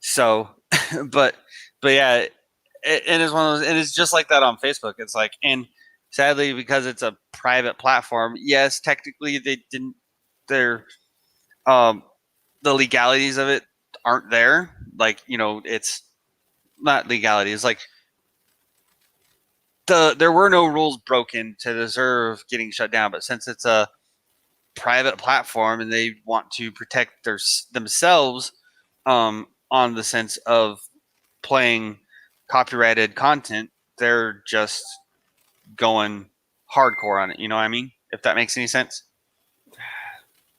So, but yeah, and it's one of those, and it's just like that on Facebook. It's like, and sadly, because it's a private platform, yes, technically the legalities of it aren't there. Like, it's not legality. It's like, there were no rules broken to deserve getting shut down, but since it's a private platform and they want to protect themselves on the sense of playing copyrighted content, they're just going hardcore on it. You know what I mean? If that makes any sense.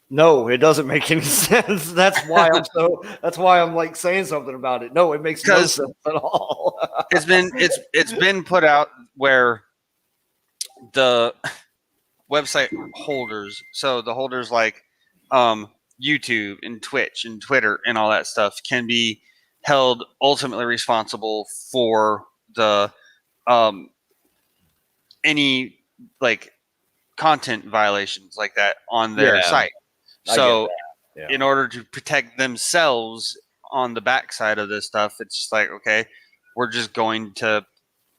No, it doesn't make any sense. That's why I'm like saying something about it. No, it makes no sense at all.
it's been put out where the website holders, so the holders like YouTube and Twitch and Twitter and all that stuff, can be held ultimately responsible for the any like content violations like that on their site. So in order to protect themselves on the backside of this stuff, it's just like, okay, we're just going to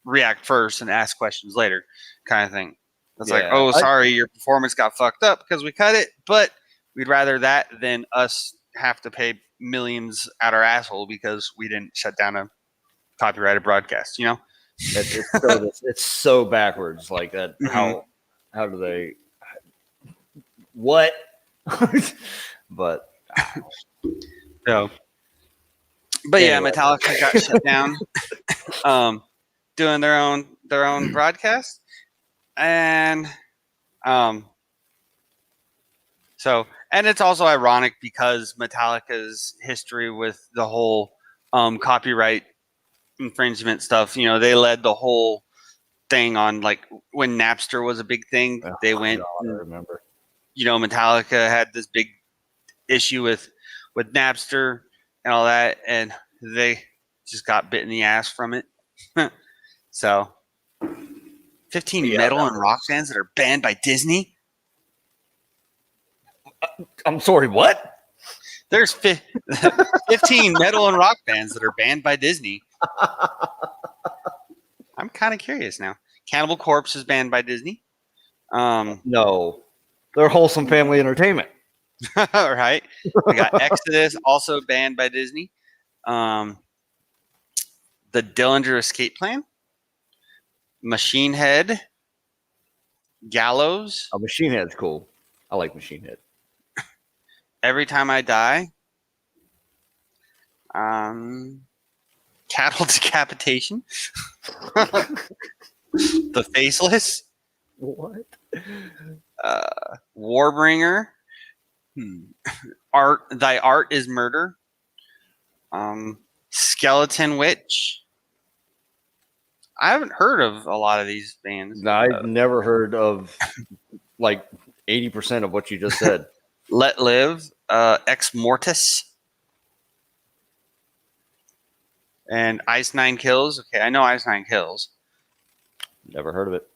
react first and ask questions later, kind of thing. It's like, oh, sorry, your performance got fucked up because we cut it, but we'd rather that than us have to pay millions out our asshole because we didn't shut down a copyrighted broadcast, you know?
It's so backwards like that.
Mhm.
How do they what? But
So, but
Anyway.
yeah, Metallica got shut down, doing their own broadcast, and so, and it's also ironic because Metallica's history with the whole copyright infringement stuff, you know, they led the whole thing on like when Napster was a big thing. They went,
God, I remember.
you know, Metallica had this big issue with Napster and all that, and they just got bit in the ass from it. So, 15 metal and rock bands that are banned by Disney.
I'm sorry, what?
There's 15 metal and rock bands that are banned by Disney. I'm kind of curious now. Cannibal Corpse is banned by Disney.
No, they're wholesome family entertainment.
Right. We got Exodus, also banned by Disney. The Dillinger Escape Plan. Machine Head. Gallows.
Oh, Machine Head's cool. I like Machine Head.
Every Time I Die. Cattle Decapitation. The Faceless.
What?
Warbringer. Art. Thy Art is Murder. Skeleton Witch. I haven't heard of a lot of these bands.
No, I've never heard of like 80% of what you just said.
Let Live. Ex Mortis. And Ice Nine Kills. Okay, I know Ice Nine Kills.
Never heard of it.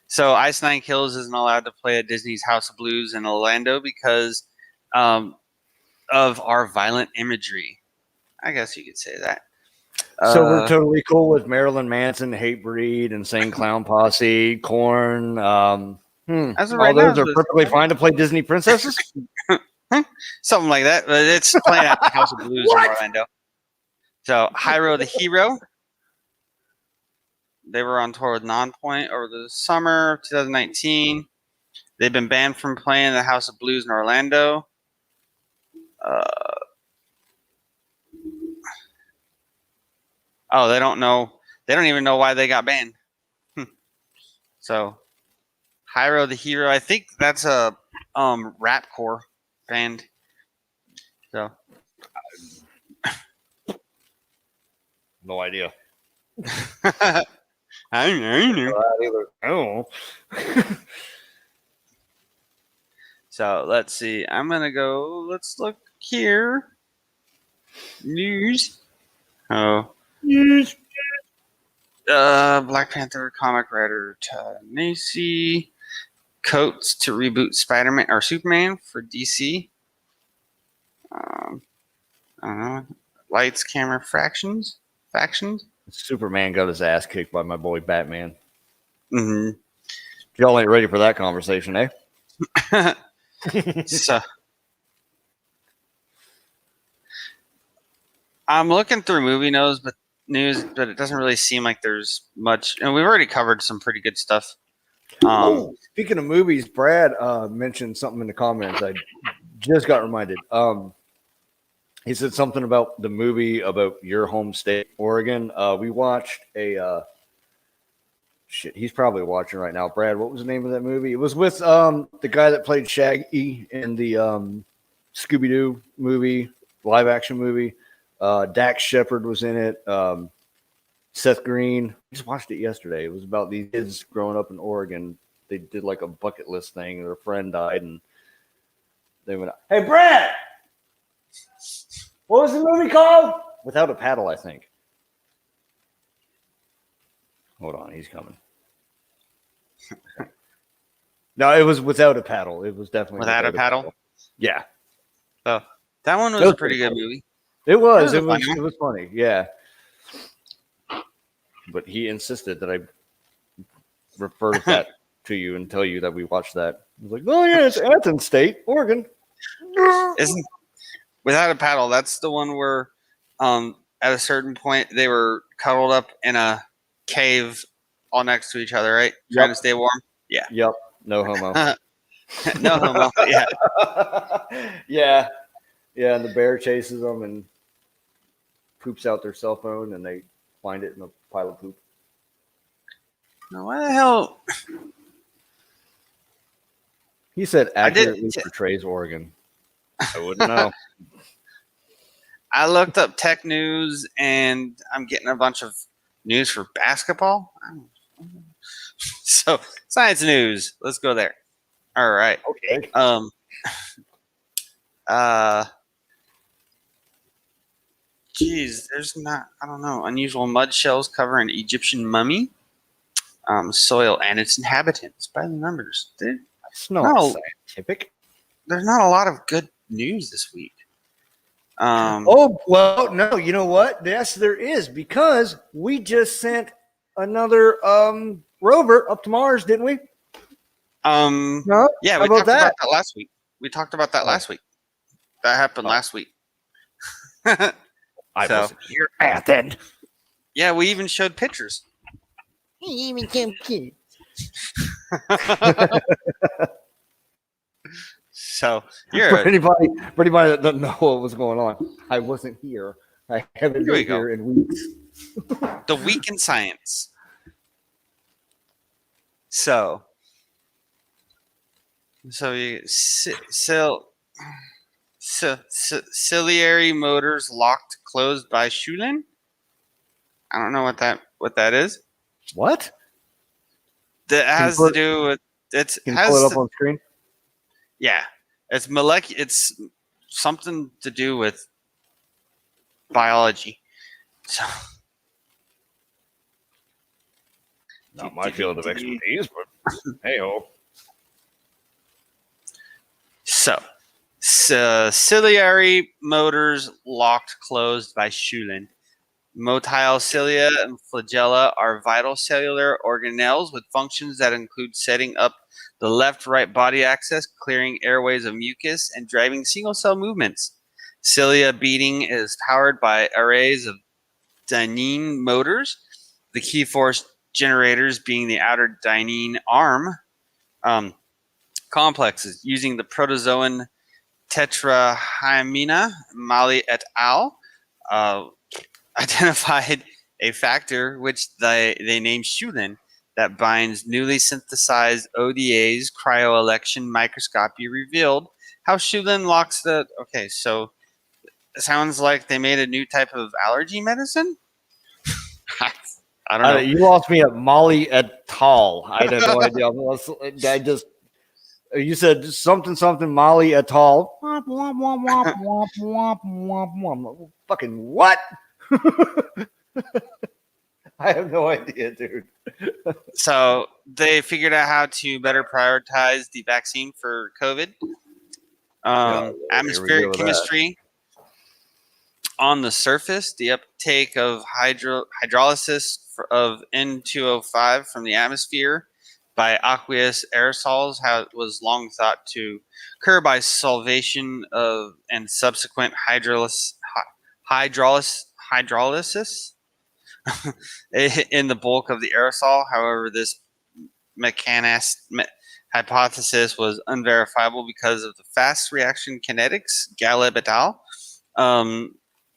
So Ice Nine Kills isn't allowed to play at Disney's House of Blues in Orlando because of our violent imagery. I guess you could say that.
So we're totally cool with Marilyn Manson, Hatebreed, Insane Clown Posse, Korn. All
As of right
those
now,
are perfectly fine to play Disney princesses.
something like that. But it's playing at the House of Blues in Orlando. So Hyro the Hero. They were on tour with Nonpoint over the summer of 2019. They've been banned from playing the House of Blues in Orlando. They don't know. They don't even know why they got banned. So, Hyro the Hero. I think that's a rapcore band. So,
No idea.
I don't know.
Oh.
So let's see. I'm gonna go. Let's look here. News. Oh.
News.
Black Panther comic writer Ta-Nehisi Coates to reboot Spider-Man or Superman for DC. I don't know. Lights, camera, factions.
Superman got his ass kicked by my boy Batman.
Mm-hmm.
Y'all ain't ready for that conversation, eh?
So I'm looking through movie news, but it doesn't really seem like there's much. And we've already covered some pretty good stuff.
Speaking of movies, Brad mentioned something in the comments. I just got reminded. He said something about the movie about your home state, Oregon. We watched a shit. He's probably watching right now. Brad, what was the name of that movie? It was with the guy that played Shaggy in the Scooby-Doo movie, live action movie. Dax Shepard was in it. Seth Green. I just watched it yesterday. It was about these kids growing up in Oregon. They did like a bucket list thing. Their friend died, and they went, "Hey, Brad, what was the movie called?" Without a Paddle, I think. Hold on, he's coming. No, it was Without a Paddle. It was definitely
Without a Paddle.
Yeah.
Oh, that one was a pretty good movie.
It was.
It was
It was funny. Yeah. but he insisted that I refer that to you and tell you that we watched that. I was like, oh yeah, it's Athen State, Oregon.
Isn't Without a Paddle? That's the one where, at a certain point they were cuddled up in a cave, all next to each other, right? Trying to stay warm. Yeah.
Yep. No homo.
No homo. Yeah.
Yeah. Yeah. And the bear chases them and poops out their cell phone, and they find it in a pile of poop.
Now, why the hell?
He said accurately portrays Oregon. I wouldn't know.
I looked up tech news, and I'm getting a bunch of news for basketball. So, science news. Let's go there. All right.
Okay.
Geez, there's not, I don't know, unusual mud shells cover an Egyptian mummy, soil and its inhabitants by the numbers.
It's not scientific.
There's not a lot of good news this week.
Oh, well, no, you know what? Yes, there is, because we just sent another rover up to Mars, didn't we? No?
Yeah,
How
we
about
talked
that?
about that last week. We talked about that last week. That happened last week.
I wasn't here, Athen.
Yeah, we even showed pictures.
Even some kids.
So
For anybody that doesn't know what was going on, I wasn't here. I haven't been here in weeks.
The week in science. So you ciliary motors locked closed by Shulin. I don't know what that is.
What?
That has to do with it's.
Can you pull it up on screen?
Yeah, it's It's something to do with biology. So,
not my field of expertise, but hey-oh.
So, ciliary motors locked closed by Shulin. Motile cilia and flagella are vital cellular organelles with functions that include setting up the left-right body axis, clearing airways of mucus, and driving single-cell movements. Cilia beating is powered by arrays of dynein motors, the key force generators being the outer dynein arm complexes. Using the protozoan tetrahyamina, Mali et al. Identified a factor which they named Shulin that binds newly synthesized ODA's cryoelection microscopy revealed how Shulin locks the. Okay, so it sounds like they made a new type of allergy medicine. I don't know.
You lost me at Molly et al. I had no idea. I just. You said something Molly et al. Fucking what? I have no idea, dude.
So they figured out how to better prioritize the vaccine for COVID. Atmospheric chemistry. On the surface, the uptake of hydrolysis of N2O5 from the atmosphere by aqueous aerosols was long thought to occur by solvation of and subsequent hydrolysis in the bulk of the aerosol. However, this hypothesis was unverifiable because of the fast reaction kinetics. Galeb et al.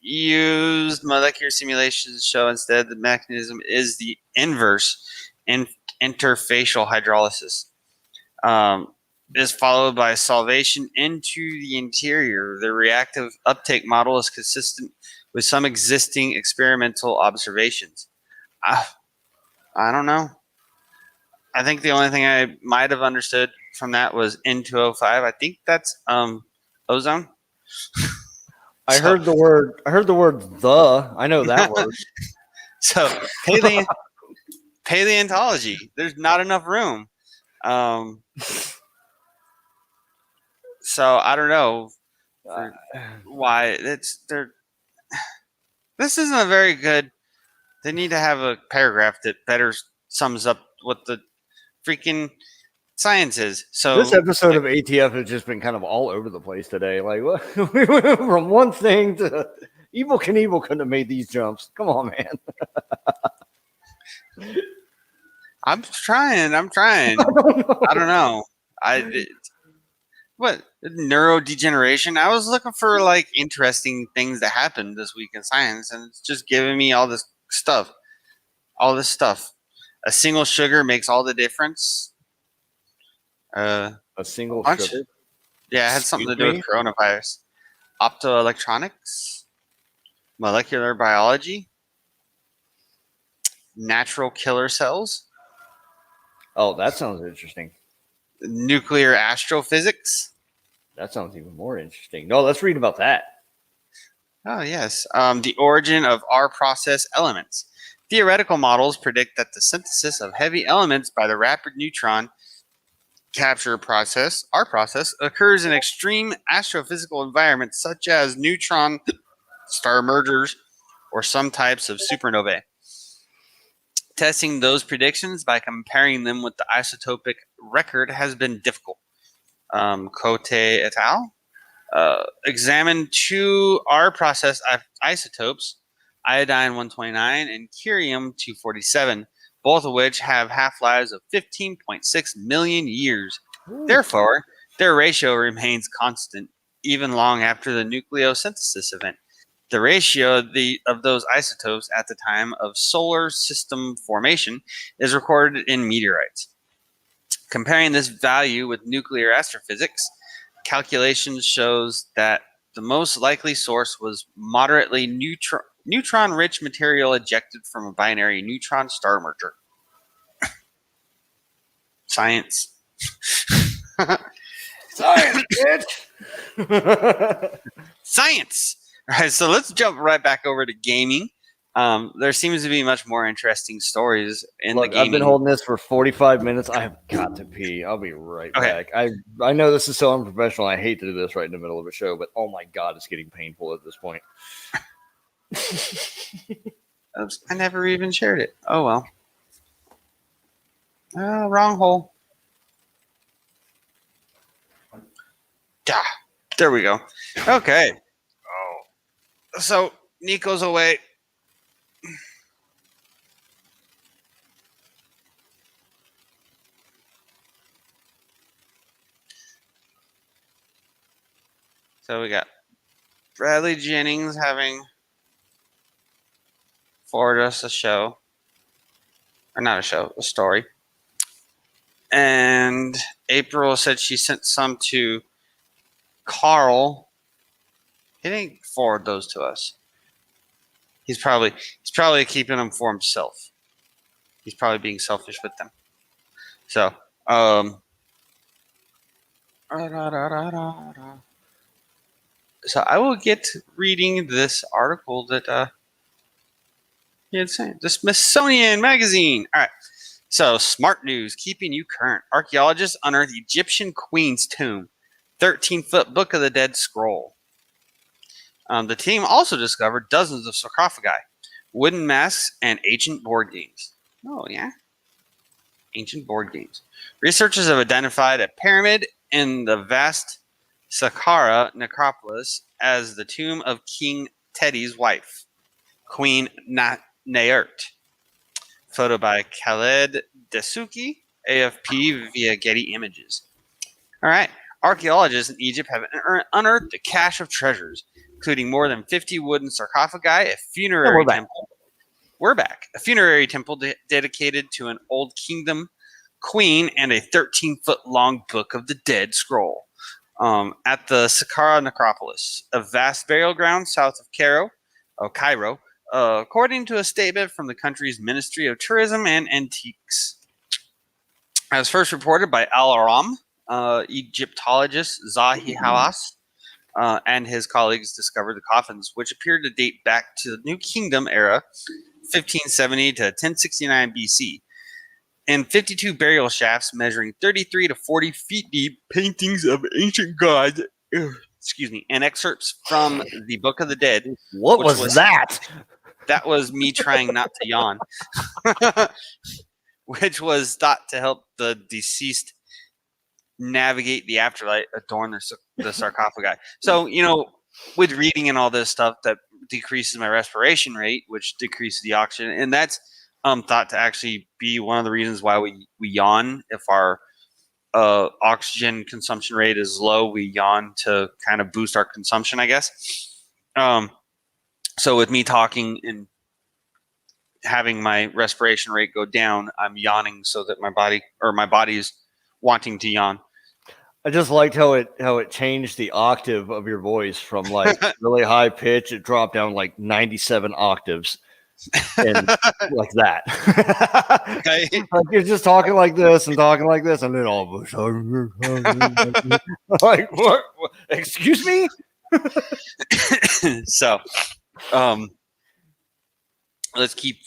Used molecular simulations show instead the mechanism is the inverse interfacial hydrolysis. Is followed by solvation into the interior. The reactive uptake model is consistent with some existing experimental observations. I don't know. I think the only thing I might have understood from that was N2O5. I think that's ozone.
I heard the word the. I know that word.
So paleontology. There's not enough room. So I don't know why it's there. This isn't a very good They need to have a paragraph that better sums up what the freaking science is. So
This episode of ATF has just been kind of all over the place today. Like, what? We went from one thing to Evil Knievel couldn't have made these jumps. Come on, man.
I'm trying. I don't know. What neurodegeneration? I was looking for like interesting things that happened this week in science, and it's just giving me all this stuff. A single sugar makes all the difference.
A single
bunch?
sugar?
Yeah, it had something to do with coronavirus. Optoelectronics, molecular biology, natural killer cells,
Oh, that sounds interesting.
nuclear astrophysics.
That sounds even more interesting. No, let's read about that.
Oh, yes. The origin of our process elements. Theoretical models predict that the synthesis of heavy elements by the rapid neutron capture process, our process, occurs in extreme astrophysical environments such as neutron star mergers or some types of supernovae. Testing those predictions by comparing them with the isotopic record has been difficult. Cote et al. Examined two R process isotopes, iodine-129 and cerium-247, both of which have half-lives of 15.6 million years. Therefore, their ratio remains constant even long after the nucleosynthesis event. The ratio of those isotopes at the time of solar system formation is recorded in meteorites. Comparing this value with nuclear astrophysics, calculations shows that the most likely source was moderately neutron-rich material ejected from a binary neutron star merger. Science.
Science, bitch!
Science! All right, so let's jump right back over to gaming. There seems to be much more interesting stories in the gaming.
I've been holding this for 45 minutes. I have got to pee. I'll be right back. I know this is so unprofessional. I hate to do this right in the middle of a show, but oh my God, it's getting painful at this point.
Oops, I never even shared it. Oh, well. Wrong hole. There we go. Okay. Oh. So, Niko's away. So we got Bradley Jennings having forwarded us a show. Or not a show, a story. And April said she sent some to Carl. He didn't forward those to us. He's probably keeping them for himself. He's probably being selfish with them. So, so I will get reading this article that he had sent. The Smithsonian Magazine. All right. So, smart news, keeping you current. Archaeologists unearth Egyptian queen's tomb. 13-foot Book of the Dead scroll. The team also discovered dozens of sarcophagi, wooden masks, and ancient board games. Oh, yeah. Ancient board games. Researchers have identified a pyramid in the vast Saqqara necropolis as the tomb of King Teddy's wife, Queen Nayert. Photo by Khaled Dasuki, AFP via Getty Images. All right. Archaeologists in Egypt have unearthed a cache of treasures, including more than 50 wooden sarcophagi, a funerary temple. We're back. A funerary temple dedicated to an old kingdom queen and a 13-foot-long Book of the Dead scroll. At the Saqqara necropolis, a vast burial ground south of Cairo, according to a statement from the country's Ministry of Tourism and Antiques. As first reported by Al-Aram, Egyptologist Zahi Hawass and his colleagues discovered the coffins, which appear to date back to the New Kingdom era, 1570 to 1069 BC. In 52 burial shafts measuring 33 to 40 feet deep, paintings of ancient gods, and excerpts from the Book of the Dead.
What was that?
That was me trying not to yawn, which was thought to help the deceased navigate the afterlife, adorn the sarcophagi. So, with reading and all this stuff, that decreases my respiration rate, which decreases the oxygen. And that's thought to actually be one of the reasons why we yawn. If our oxygen consumption rate is low, we yawn to kind of boost our consumption, I guess. So with me talking and having my respiration rate go down, I'm yawning so that my body's wanting to yawn.
I just liked how it changed the octave of your voice from like really high pitch. It dropped down like 97 octaves, and like that.
Okay.
Like you're just talking like this and talking like this, and then all of a sudden, like what? Excuse me.
So, let's keep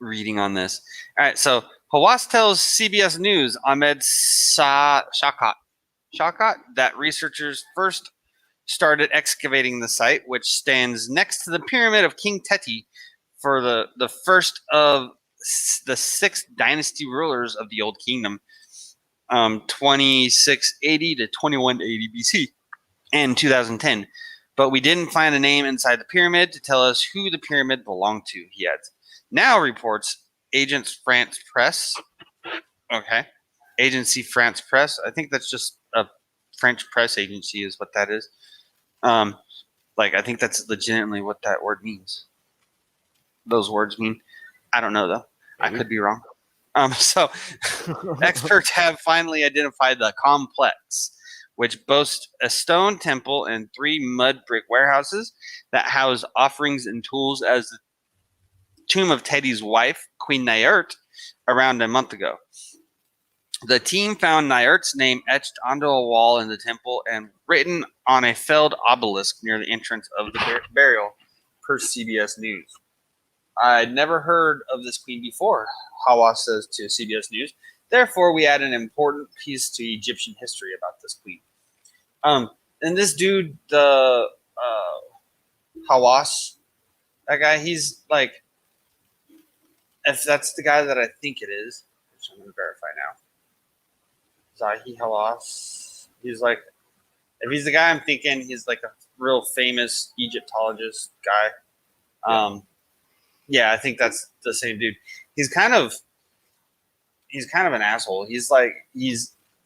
reading on this. All right. So Hawass tells CBS News Ahmed Shawkat that researchers first started excavating the site, which stands next to the pyramid of King Teti, for the first of the 6 dynasty rulers of the Old Kingdom, 2680 to 2180 BC, in 2010. But we didn't find a name inside the pyramid to tell us who the pyramid belonged to, he adds. Now reports Agence France Presse. Okay. Agency France Presse. I think that's just a French press agency is what that is. I think that's legitimately what that word means. Those words mean. I don't know, though. Maybe. I could be wrong. So experts have finally identified the complex, which boasts a stone temple and 3 mud brick warehouses that house offerings and tools as the tomb of Teddy's wife, Queen Nayert, around a month ago. The team found Nayert's name etched onto a wall in the temple and written on a felled obelisk near the entrance of the burial, per CBS News. I'd never heard of this queen before, Hawass says to CBS News. Therefore, we add an important piece to Egyptian history about this queen. And this dude, the Hawass, that guy, he's like, if that's the guy that I think it is, which I'm going to verify now. Zahi Hawass. He's like, if he's the guy I'm thinking, he's like a real famous Egyptologist guy. Yeah, I think that's the same dude. He's kind of an asshole. He's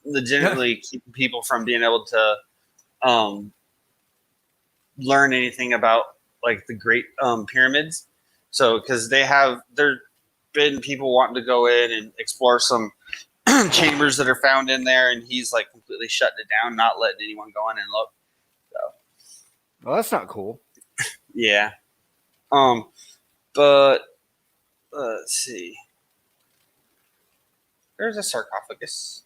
legitimately keeping people from being able to learn anything about like the Great Pyramids. So, because there's been people wanting to go in and explore some chambers that are found in there, and he's like completely shutting it down, not letting anyone go in and look. So,
well, that's not cool.
Yeah. But let's see. There's a sarcophagus.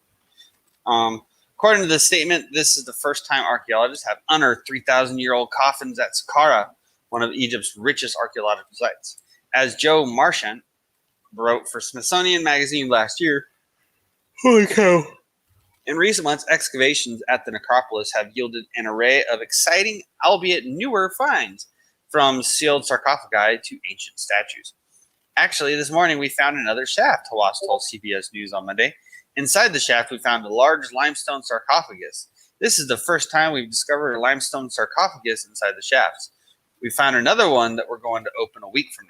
According to the statement, this is the first time archaeologists have unearthed 3,000-year-old coffins at Saqqara, one of Egypt's richest archaeological sites. As Joe Marchant wrote for Smithsonian Magazine last year, holy cow! In recent months, excavations at the necropolis have yielded an array of exciting, albeit newer, finds, from sealed sarcophagi to ancient statues. Actually, this morning we found another shaft, Hawass told CBS News on Monday. Inside the shaft, we found a large limestone sarcophagus. This is the first time we've discovered a limestone sarcophagus inside the shafts. We found another one that we're going to open a week from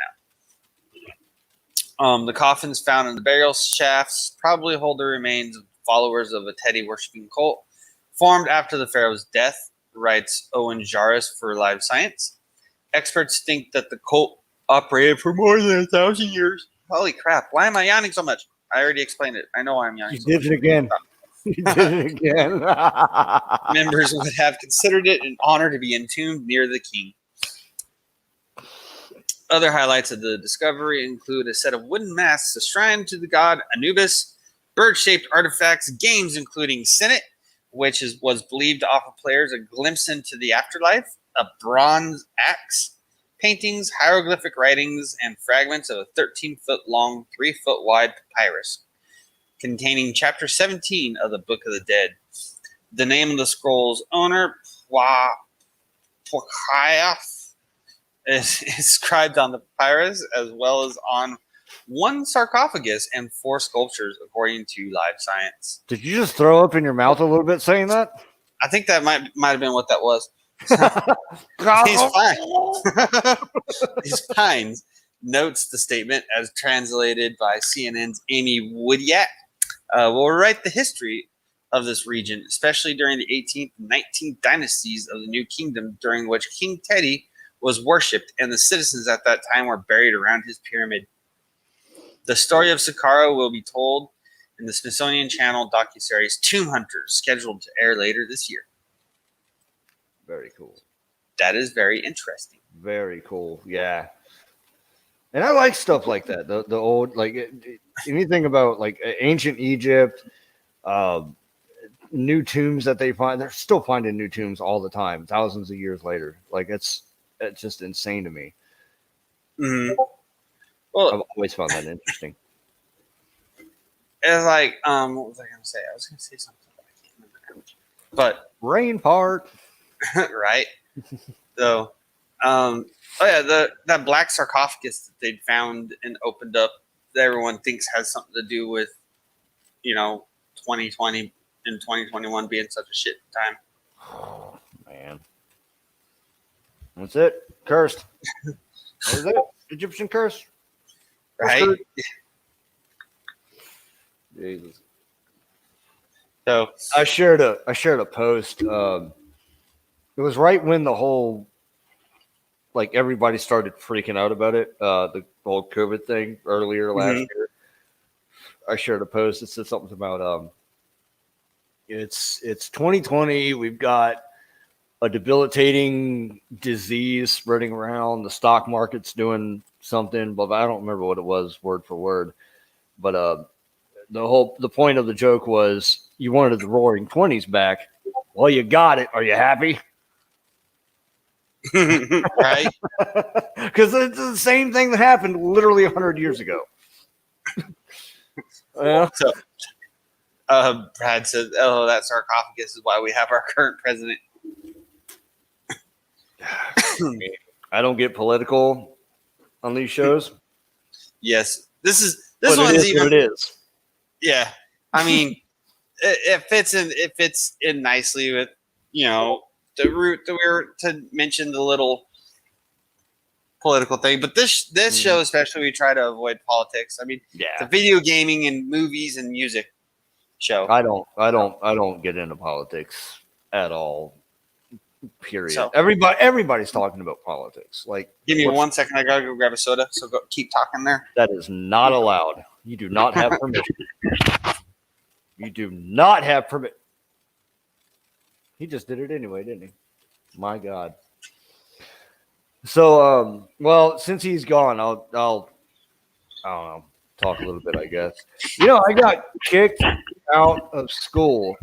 now. The coffins found in the burial shafts probably hold the remains of followers of a Teddy-worshipping cult formed after the pharaoh's death, writes Owen Jarvis for Live Science. Experts think that the cult operated for more than 1,000 years. Holy crap. Why am I yawning so much? I already explained it. I know why I'm yawning so much.
You did it again. You did it again.
Members would have considered it an honor to be entombed near the king. Other highlights of the discovery include a set of wooden masks, a shrine to the god Anubis, bird-shaped artifacts, games including Senate, which was believed to offer players a glimpse into the afterlife, a bronze axe, paintings, hieroglyphic writings, and fragments of a 13-foot-long, 3-foot-wide papyrus containing Chapter 17 of the Book of the Dead. The name of the scroll's owner, Pwakayaf, is inscribed on the papyrus, as well as on one sarcophagus and 4 sculptures, according to Live Science.
Did you just throw up in your mouth a little bit saying that?
I think that might have been what that was. These finds notes the statement as translated by CNN's Amy Woodyat. Will write the history of this region, especially during the 18th and 19th dynasties of the New Kingdom, during which King Teddy was worshipped, and the citizens at that time were buried around his pyramid. The story of Saqqara will be told in the Smithsonian Channel docuseries Tomb Hunters, scheduled to air later this year.
Very cool.
That is very interesting.
Very cool. Yeah. And I like stuff like that. The old, like anything about like ancient Egypt, new tombs that they find. They're still finding new tombs all the time, thousands of years later. Like it's just insane to me.
Mm-hmm. Well,
I've always found that interesting.
It's like, what was I going to say? I was going to say something, but I can't remember. But
Rain part.
right. So, oh yeah, that black sarcophagus that they'd found and opened up, that everyone thinks has something to do with, 2020 and 2021 being such a shit time.
Oh, man. That's it. Cursed. That was it. Egyptian curse.
Right?
Jesus.
So
I shared a post. It was right when the whole, like, everybody started freaking out about it. The whole COVID thing earlier last year. I shared a post that said something about it's 2020. We've got a debilitating disease spreading around. The stock market's doing something, but I don't remember what it was word for word. But the point of the joke was you wanted the Roaring '20s back. Well, you got it. Are you happy?
right?
Because it's the same thing that happened literally 100 years ago. Yeah.
So, Brad says, "Oh, that sarcophagus is why we have our current president."
I don't get political on these shows.
Yes, this
But
one's
even what it is.
Yeah, I mean, it fits in nicely with the route that we were to mention the little political thing. But this show especially, we try to avoid politics. I mean, it's a video gaming and movies and music show.
I don't get into politics at all. Period.
So,
everybody's talking about politics. Like,
give me 1 second. I gotta go grab a soda. So keep talking there.
That is not allowed. You do not have permission. You do not have permit. He just did it anyway, didn't he? My God. So, well, since he's gone, I'll I don't know, talk a little bit, I guess. I got kicked out of school.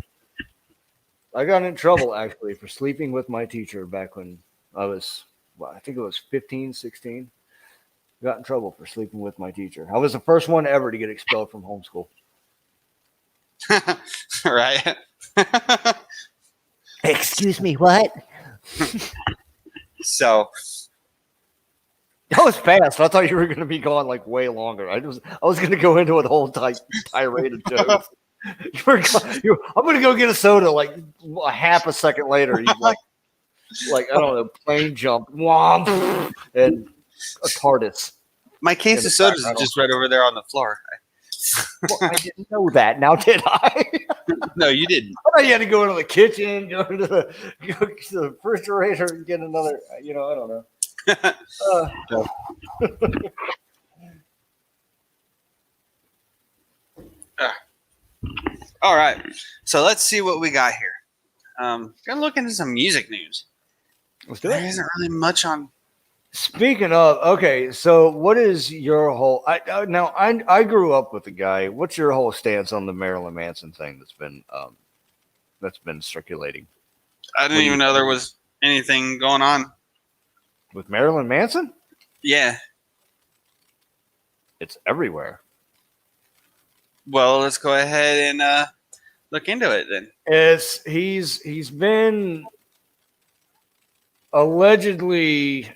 I got in trouble, actually, for sleeping with my teacher back when I was, I think it was 15, 16. Got in trouble for sleeping with my teacher. I was the first one ever to get expelled from homeschool.
Right?
Excuse me, what?
So
that was fast. I thought you were going to be gone like way longer. I was going to go into a whole tirade of jokes. I'm going to go get a soda. Like a half a second later, you like I don't know, plane jump, womp, and a TARDIS.
My case of sodas is just right over there on the floor.
Well, I didn't know that. Now did I?
No, you didn't.
I thought you had to go into the kitchen, go to the refrigerator, and get another. I don't know.
All right, so let's see what we got here. Gonna look into some music news.
Let's do
There
it.
isn't really much on.
Speaking of, okay, so what is your whole? I grew up with a guy. What's your whole stance on the Marilyn Manson thing that's been circulating?
I didn't even know there was anything going on
with Marilyn Manson.
Yeah.
It's everywhere.
Well, let's go ahead and look into it then.
He's been allegedly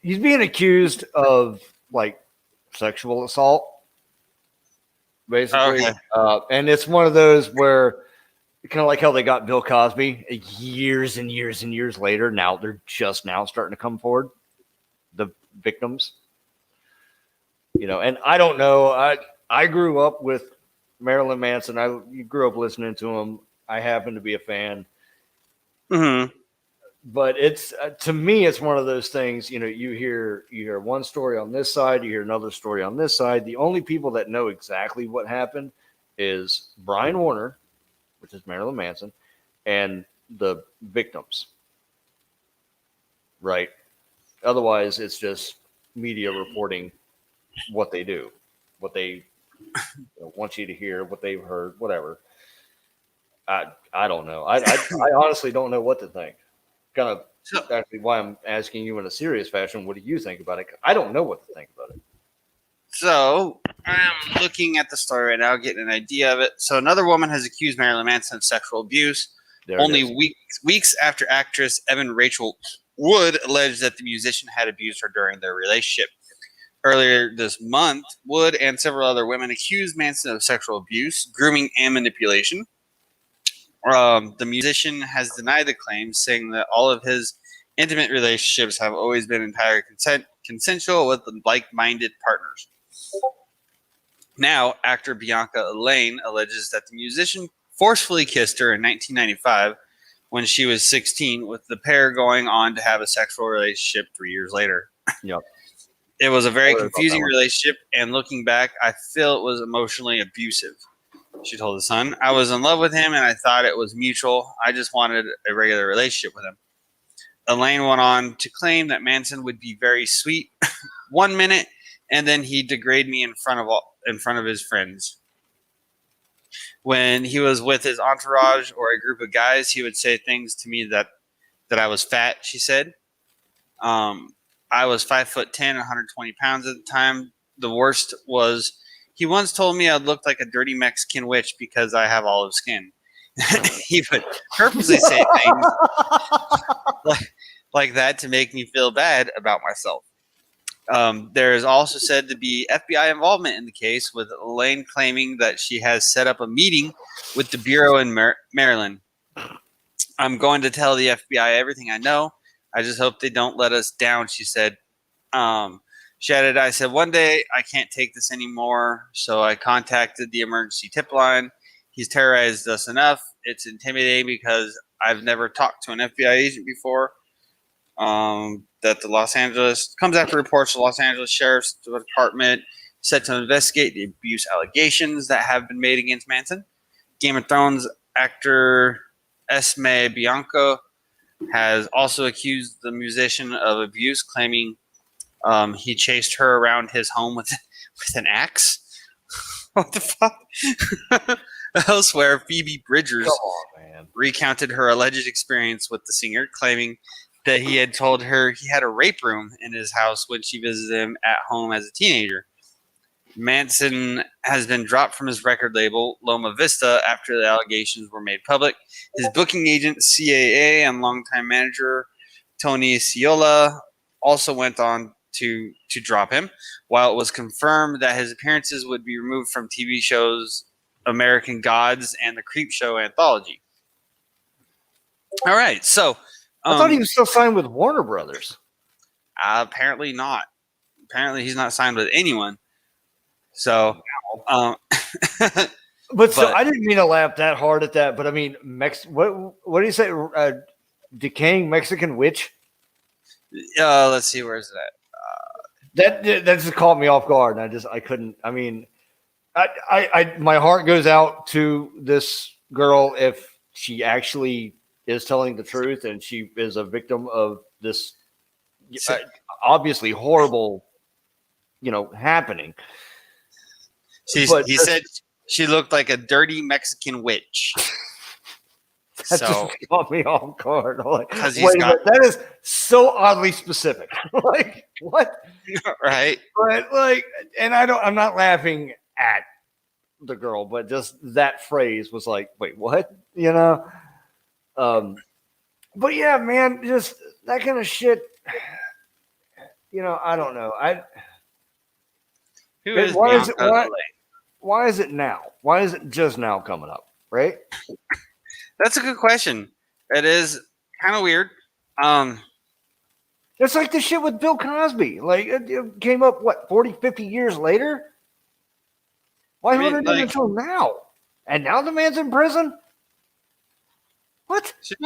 he's being accused of like sexual assault, basically.
Okay.
And it's one of those where kind of like how they got Bill Cosby years and years and years later. Now they're just now starting to come forward, the victims. And I don't know. I grew up with Marilyn Manson. I grew up listening to him. I happen to be a fan.
Mm-hmm.
But it's to me, it's one of those things. You hear one story on this side, you hear another story on this side. The only people that know exactly what happened is Brian Warner, which is Marilyn Manson, and the victims. Right. Otherwise, it's just media reporting what they do, what they want you to hear, what they've heard, whatever. I don't know. I honestly don't know what to think. Kind of actually why I'm asking you in a serious fashion. What do you think about it? I don't know what to think about it.
So I'm looking at the story right now, getting an idea of it. So another woman has accused Marilyn Manson of sexual abuse. Only weeks after actress Evan Rachel Wood alleged that the musician had abused her during their relationship. Earlier this month, Wood and several other women accused Manson of sexual abuse, grooming, and manipulation. The musician has denied the claims, saying that all of his intimate relationships have always been entirely consensual with like-minded partners. Now, actor Bianca Elaine alleges that the musician forcefully kissed her in 1995 when she was 16, with the pair going on to have a sexual relationship 3 years later.
Yep.
It was a very confusing relationship, and looking back, I feel it was emotionally abusive. She told The Sun, "I was in love with him, and I thought it was mutual. I just wanted a regular relationship with him." Elaine went on to claim that Manson would be very sweet 1 minute, and then he'd degrade me in front of his friends. When he was with his entourage or a group of guys, he would say things to me that I was fat. She said, "I was 5'10", 120 pounds at the time. The worst was, he once told me I looked like a dirty Mexican witch because I have olive skin." He would purposely say things like that to make me feel bad about myself. There is also said to be FBI involvement in the case, with Elaine claiming that she has set up a meeting with the Bureau in Maryland. "I'm going to tell the FBI everything I know. I just hope they don't let us down," she said. She added, "I said, one day I can't take this anymore, so I contacted the emergency tip line. He's terrorized us enough. It's intimidating because I've never talked to an FBI agent before." That the Los Angeles comes after reports the Los Angeles Sheriff's Department set to investigate the abuse allegations that have been made against Manson. Game of Thrones actor Esme Bianco has also accused the musician of abuse, claiming he chased her around his home with an axe. What the fuck? Elsewhere, Phoebe Bridgers recounted her alleged experience with the singer, claiming that he had told her he had a rape room in his house when she visited him at home as a teenager. Manson has been dropped from his record label, Loma Vista, after the allegations were made public. His booking agent, CAA, and longtime manager, Tony Sciola, also went on to drop him, while it was confirmed that his appearances would be removed from TV shows American Gods and the Creep Show anthology. All right, so
I thought he was still signed with Warner Brothers.
Apparently not. Apparently he's not signed with anyone. So,
but so I didn't mean to laugh that hard at that. But I mean, what do you say? Decaying Mexican witch?
Let's see, where's that?
That just caught me off guard, and I couldn't. I mean, I my heart goes out to this girl if she actually is telling the truth and she is a victim of this obviously horrible, happening.
He said she looked like a dirty Mexican witch.
That just caught me off guard.
That
is so oddly specific. Like what?
Right.
But and I'm not laughing at the girl, but just that phrase was like, wait, what? But yeah, man, just that kind of shit. I don't know.
Who is
Why is
Bianca?
why is it now? Why is it just now coming up? Right?
That's a good question. It is kind of weird.
It's like the shit with Bill Cosby. Like it came up 40, 50 years later. Why
I mean,
hold it in until now? And now the man's in prison. What?
she's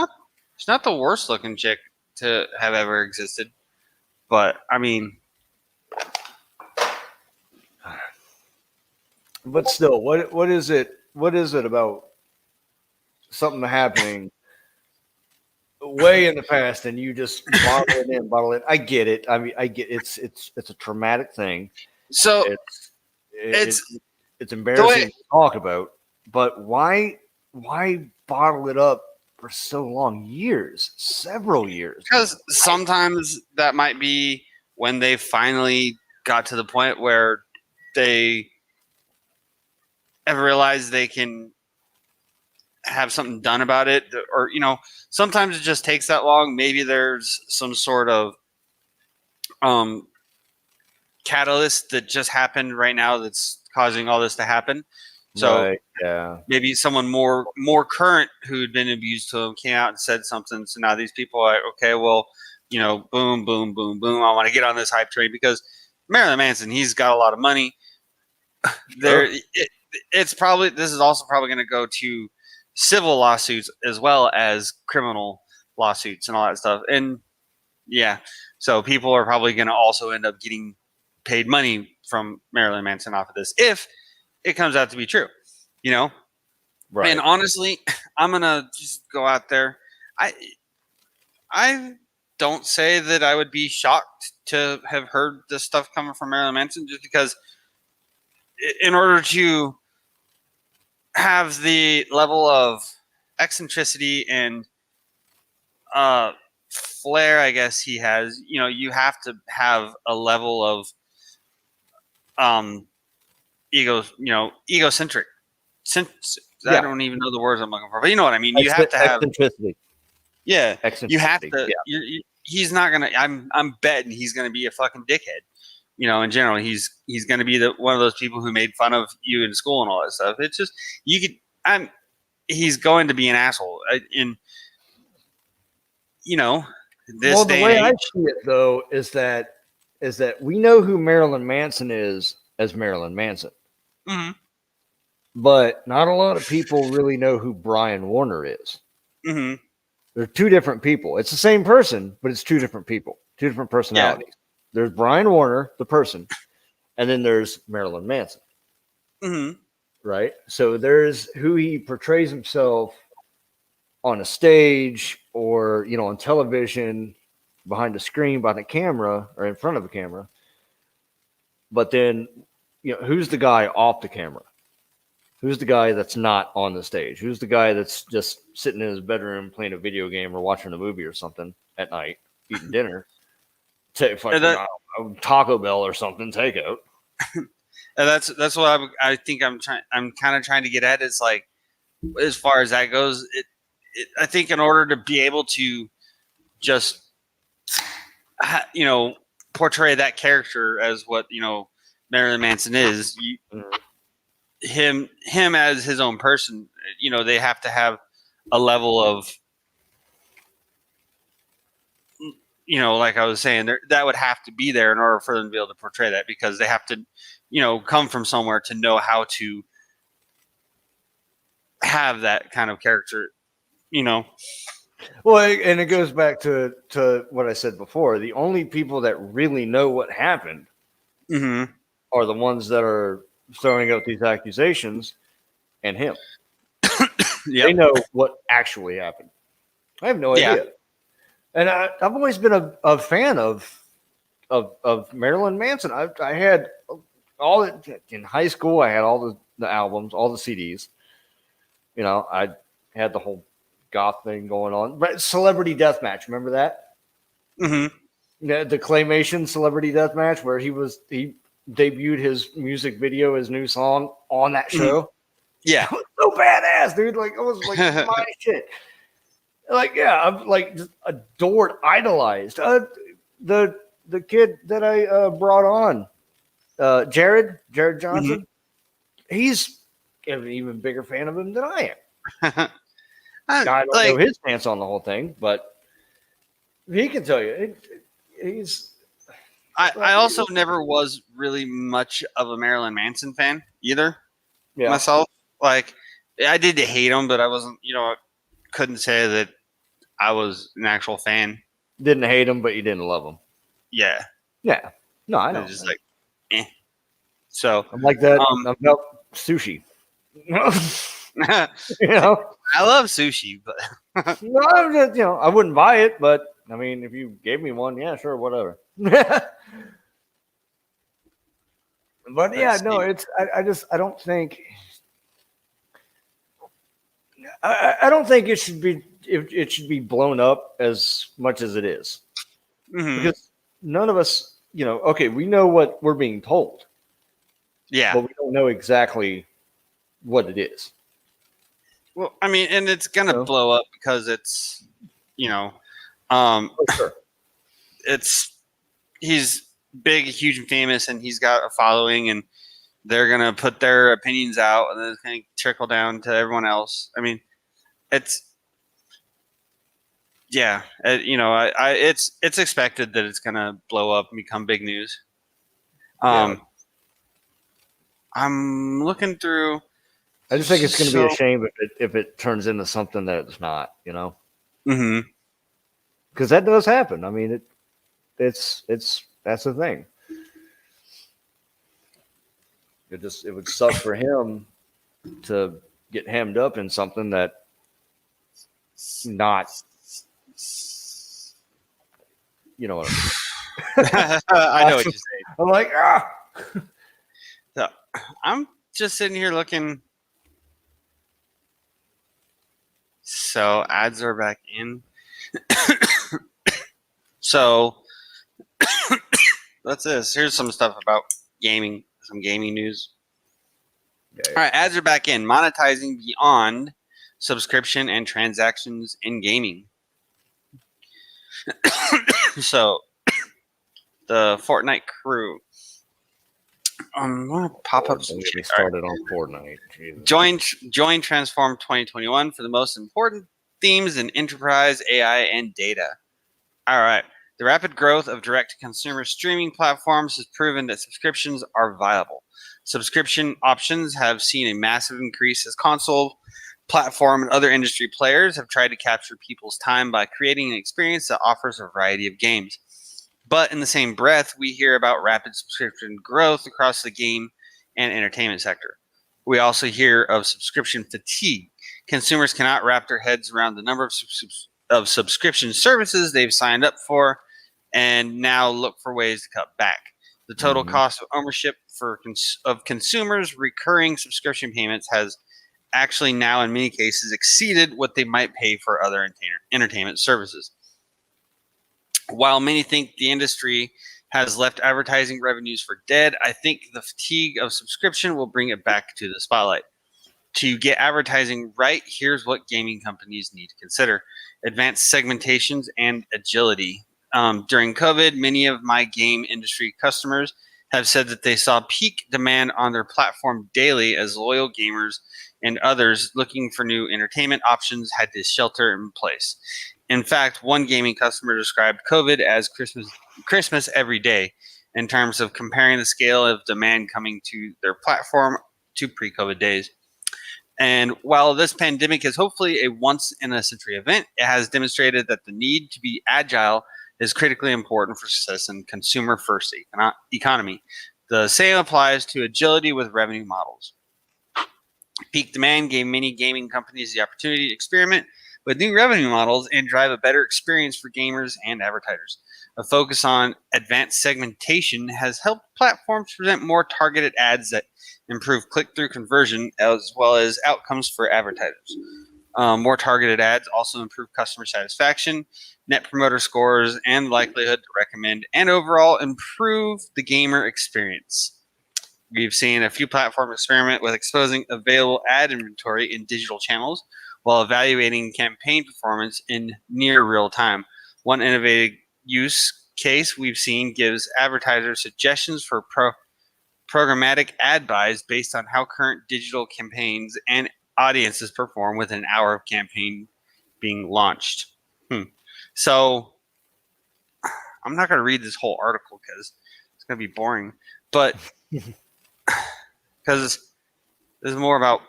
not the worst looking chick to have ever existed, but I mean,
But still, what is it? What is it about something happening way in the past and you just bottle it? I get it. I mean, I get it's a traumatic thing.
so
It's embarrassing to talk about. But why bottle it up for so long? Years, several years.
because sometimes that might be when they finally got to the point where they have realized they can have something done about it, or sometimes it just takes that long. Maybe there's some sort of catalyst that just happened right now that's causing all this to happen. So
Right, yeah.
maybe someone more current who'd been abused to him came out and said something. So now these people are like, okay, well, boom, boom, boom, boom. I want to get on this hype train because Marilyn Manson, he's got a lot of money. There, this is also probably going to go to civil lawsuits as well as criminal lawsuits and all that stuff. And yeah, so people are probably going to also end up getting paid money from Marilyn Manson off of this if it comes out to be true,
Right.
And honestly, I'm gonna just go out there. I don't say that I would be shocked to have heard this stuff coming from Marilyn Manson, just because in order to have the level of eccentricity and flair, I guess he has, you have to have a level of egocentric. I don't even know the words I'm looking for, but you know what I mean. You have to have
eccentricity.
Yeah, you have
Eccentricity,
to.
yeah.
He's not gonna. I'm betting he's gonna be a fucking dickhead. In general, he's gonna be one of those people who made fun of you in school and all that stuff. It's just you could. He's going to be an asshole. This
Well, the
day
way
and
I
age.
see it though is that we know who Marilyn Manson is as Marilyn Manson,
Mm-hmm.
but not a lot of people really know who Brian Warner is.
Mm-hmm.
They're two different people. It's the same person, but it's two different people, two different personalities. There's Brian Warner, the person, and then there's Marilyn Manson.
Mm-hmm.
Right? So there's who he portrays himself on a stage or, on television, behind a screen, behind a camera, or in front of a camera. But then, who's the guy off the camera? Who's the guy that's not on the stage? Who's the guy that's just sitting in his bedroom playing a video game or watching a movie or something at night, eating dinner? Taco Bell or something, takeout.
And that's what I think I'm kind of trying to get at is like, as far as that goes, I think in order to be able to just portray that character as what Marilyn Manson is, him as his own person, they have to have a level of like I was saying, that would have to be there in order for them to be able to portray that, because they have to come from somewhere to know how to have that kind of character.
Well, and it goes back to what I said before. The only people that really know what happened
Mm-hmm.
are the ones that are throwing out these accusations, and him.
Yep.
They know what actually happened. I have no idea. And I've always been a fan of Marilyn Manson. I had all in high school. I had all the albums, all the CDs. I had the whole goth thing going on. But Celebrity Deathmatch, remember that?
Mm-hmm.
The claymation Celebrity Deathmatch, where he debuted his music video, his new song on that show.
Yeah.
It was so badass, dude. Like, it was like my shit. Like, yeah, I'm like just adored, idolized. The the kid that I brought on, Jared Johnson. He's an even bigger fan of him than I am. I don't know his stance on the whole thing, but he can tell you. He's.
I also never was really much of a Marilyn Manson fan either.
Yeah.
Myself, like, I did hate him, but I wasn't. Couldn't say that I was an actual fan.
Didn't hate him, but you didn't love him.
Yeah.
Yeah. No, I know.
Just like, eh. So
I'm like that about sushi.
I love sushi, but
no, I'm just, I wouldn't buy it, but I mean, if you gave me one, yeah, sure, whatever. But yeah, no, it's I don't think it should be blown up as much as it is. Because none of us, okay, we know what we're being told.
Yeah.
But we don't know exactly what it is.
Well, I mean, and it's going to blow up because it's,
Sure.
He's big, huge, and famous, and he's got a following, and they're going to put their opinions out, and then it's going to trickle down to everyone else. I mean, it's expected that it's going to blow up and become big news. I'm looking through.
I just think it's going to be a shame if it turns into something that it's not,
Mm-hmm.
Because that does happen. I mean, that's the thing. It would suck for him to get hemmed up in something that not, you know what I mean.
I know what you're saying.
I'm like,
So, I'm just sitting here looking. So ads are back in. So what's this? Here's some stuff about gaming, some gaming news.
Yeah.
All right, ads are back in. Monetizing beyond subscription and transactions in gaming. So the Fortnite crew. Pop-ups.
Don't get me started on Fortnite. Jesus.
Join Transform 2021 for the most important themes in enterprise, AI, and data. All right. The rapid growth of direct-to-consumer streaming platforms has proven that subscriptions are viable. Subscription options have seen a massive increase as console, platform, and other industry players have tried to capture people's time by creating an experience that offers a variety of games. But in the same breath, we hear about rapid subscription growth across the game and entertainment sector. We also hear of subscription fatigue. Consumers cannot wrap their heads around the number of subscription services they've signed up for and now look for ways to cut back. The total cost of ownership of consumers' recurring subscription payments has actually now in many cases exceeded what they might pay for other entertainment services. While many think the industry has left advertising revenues for dead, I think the fatigue of subscription will bring it back to the spotlight. To get advertising right, here's what gaming companies need to consider. Advanced segmentations and agility. During COVID, many of my game industry customers have said that they saw peak demand on their platform daily as loyal gamers and others looking for new entertainment options had to shelter in place. In fact, one gaming customer described COVID as Christmas every day in terms of comparing the scale of demand coming to their platform to pre-COVID days. And while this pandemic is hopefully a once-in-a-century event, it has demonstrated that the need to be agile is critically important for success in consumer-first economy. The same applies to agility with revenue models. Peak demand gave many gaming companies the opportunity to experiment with new revenue models and drive a better experience for gamers and advertisers. A focus on advanced segmentation has helped platforms present more targeted ads that improve click-through conversion as well as outcomes for advertisers. More targeted ads also improve customer satisfaction, net promoter scores, and likelihood to recommend, and overall improve the gamer experience. We've seen a few platforms experiment with exposing available ad inventory in digital channels while evaluating campaign performance in near real time. One innovative use case we've seen gives advertisers suggestions for programmatic ad buys based on how current digital campaigns and audiences perform within an hour of campaign being launched. So I'm not going to read this whole article because it's going to be boring, but because this is more about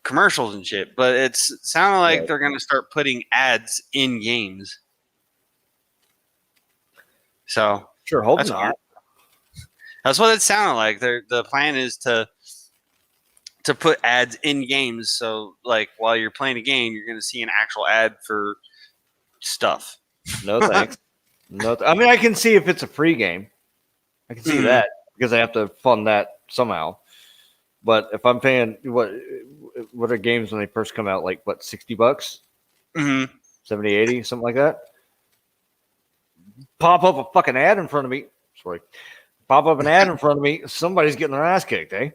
commercials and shit, but it's sounding like they're going to start putting ads in games. So
Sure, hope not.
That's what it sounded like. The plan is to put ads in games. So like while you're playing a game, you're going to see an actual ad for stuff.
No thanks. I mean, I can see if it's a free game. I can see that because I have to fund that somehow. But if I'm paying what are games when they first come out, like what, $60?
Mm-hmm.
70, 80, something like that? Pop up a fucking ad in front of me. Sorry. Pop up an ad in front of me. Somebody's getting their ass kicked, eh?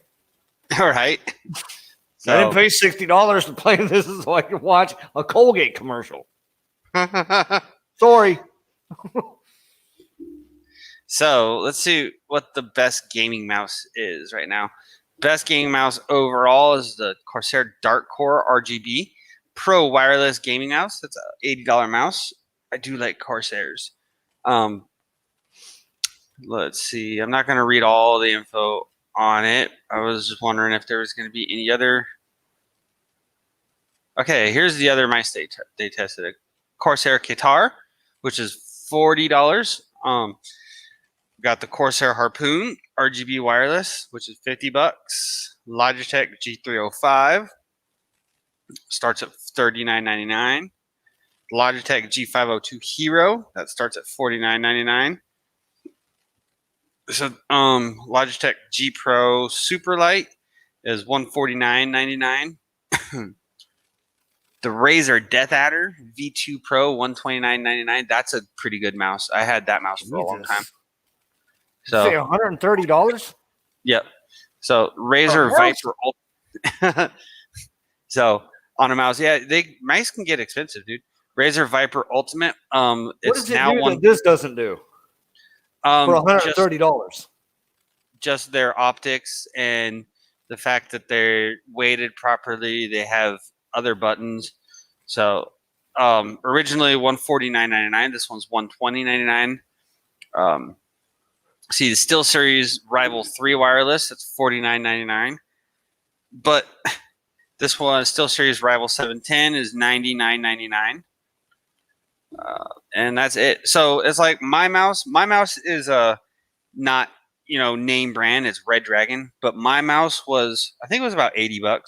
All right. So,
I didn't pay $60 to play this so I can watch a Colgate commercial. Sorry.
So let's see what the best gaming mouse is right now. Best gaming mouse overall is the Corsair Darkcore RGB Pro Wireless Gaming Mouse. That's an $80 mouse. I do like Corsairs. Let's see. I'm not going to read all the info on it. I was just wondering if there was going to be any other. Okay, here's the other mice they tested. A Corsair Guitar, which is $40. Got the Corsair Harpoon RGB wireless, which is $50. Logitech G305 starts at $39.99. Logitech G502 Hero, that starts at $49.99. So Logitech G Pro Superlight is $149.99. The Razer Death Adder V2 Pro $129.99. That's a pretty good mouse. I had that mouse for a long time. So
say $130?
Yep. So Razer Viper. So on a mouse, yeah, mice can get expensive, dude. Razer Viper Ultimate.
What
It's
does it
now
do
one.
that this doesn't do for $130?
Just their optics and the fact that they're weighted properly. They have other buttons. So originally $149.99. This one's $120.99. See the SteelSeries Rival 3 wireless. That's $49.99. But this one, SteelSeries Rival 710, is $99.99. And that's it. So it's like my mouse. My mouse is not name brand. It's Red Dragon, but my mouse was, I think it was about $80.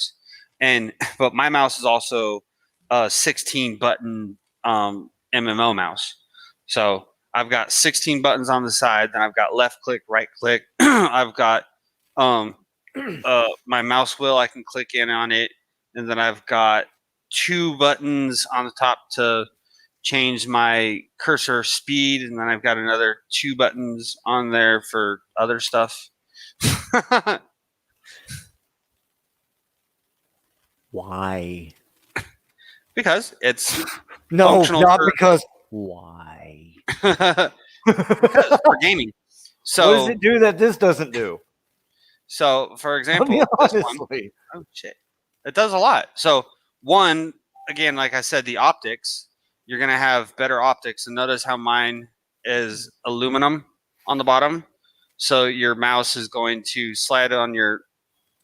But my mouse is also a 16 button MMO mouse. So I've got 16 buttons on the side. Then I've got left click, right click. I've got my mouse wheel. I can click in on it, and then I've got 2 buttons on the top to change my cursor speed, and then I've got another 2 buttons on there for other stuff.
Why?
Because it's
No, not because.
Why? Because for gaming. So
what does it do that this doesn't do?
So, for example, this one, oh shit, it does a lot. So, one, again, like I said, the optics, you're gonna have better optics. And notice how mine is aluminum on the bottom, so your mouse is going to slide on your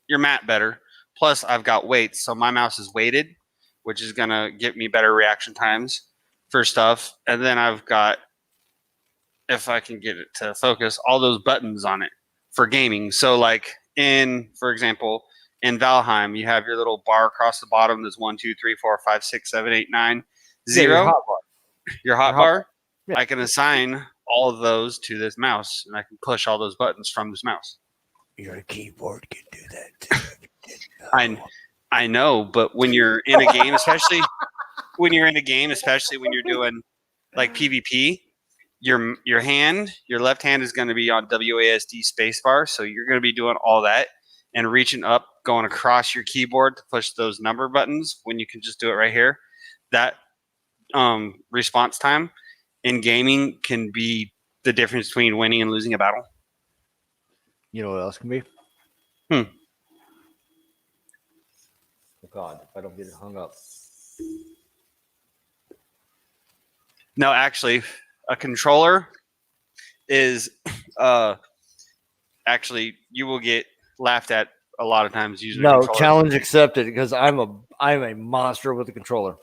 mat better. Plus, I've got weights, so my mouse is weighted, which is gonna get me better reaction times for stuff. And then I've got, if I can get it to focus, all those buttons on it for gaming. So like for example, in Valheim, you have your little bar across the bottom. There's 1, 2, 3, 4, 5, 6, 7, 8, 9, 0. Your hot bar. Yeah. I can assign all of those to this mouse, and I can push all those buttons from this mouse.
Your keyboard can do that too.
I know, but when you're in a game, especially when you're doing like PvP, your left hand is going to be on WASD spacebar, so you're going to be doing all that and reaching up, going across your keyboard to push those number buttons when you can just do it right here. That response time in gaming can be the difference between winning and losing a battle.
You know what else can be?
Hmm.
Oh God, if I don't get it hung up.
No, actually, a controller is actually you will get laughed at a lot of times using a
No,
controller.
challenge accepted because I'm a monster with a controller.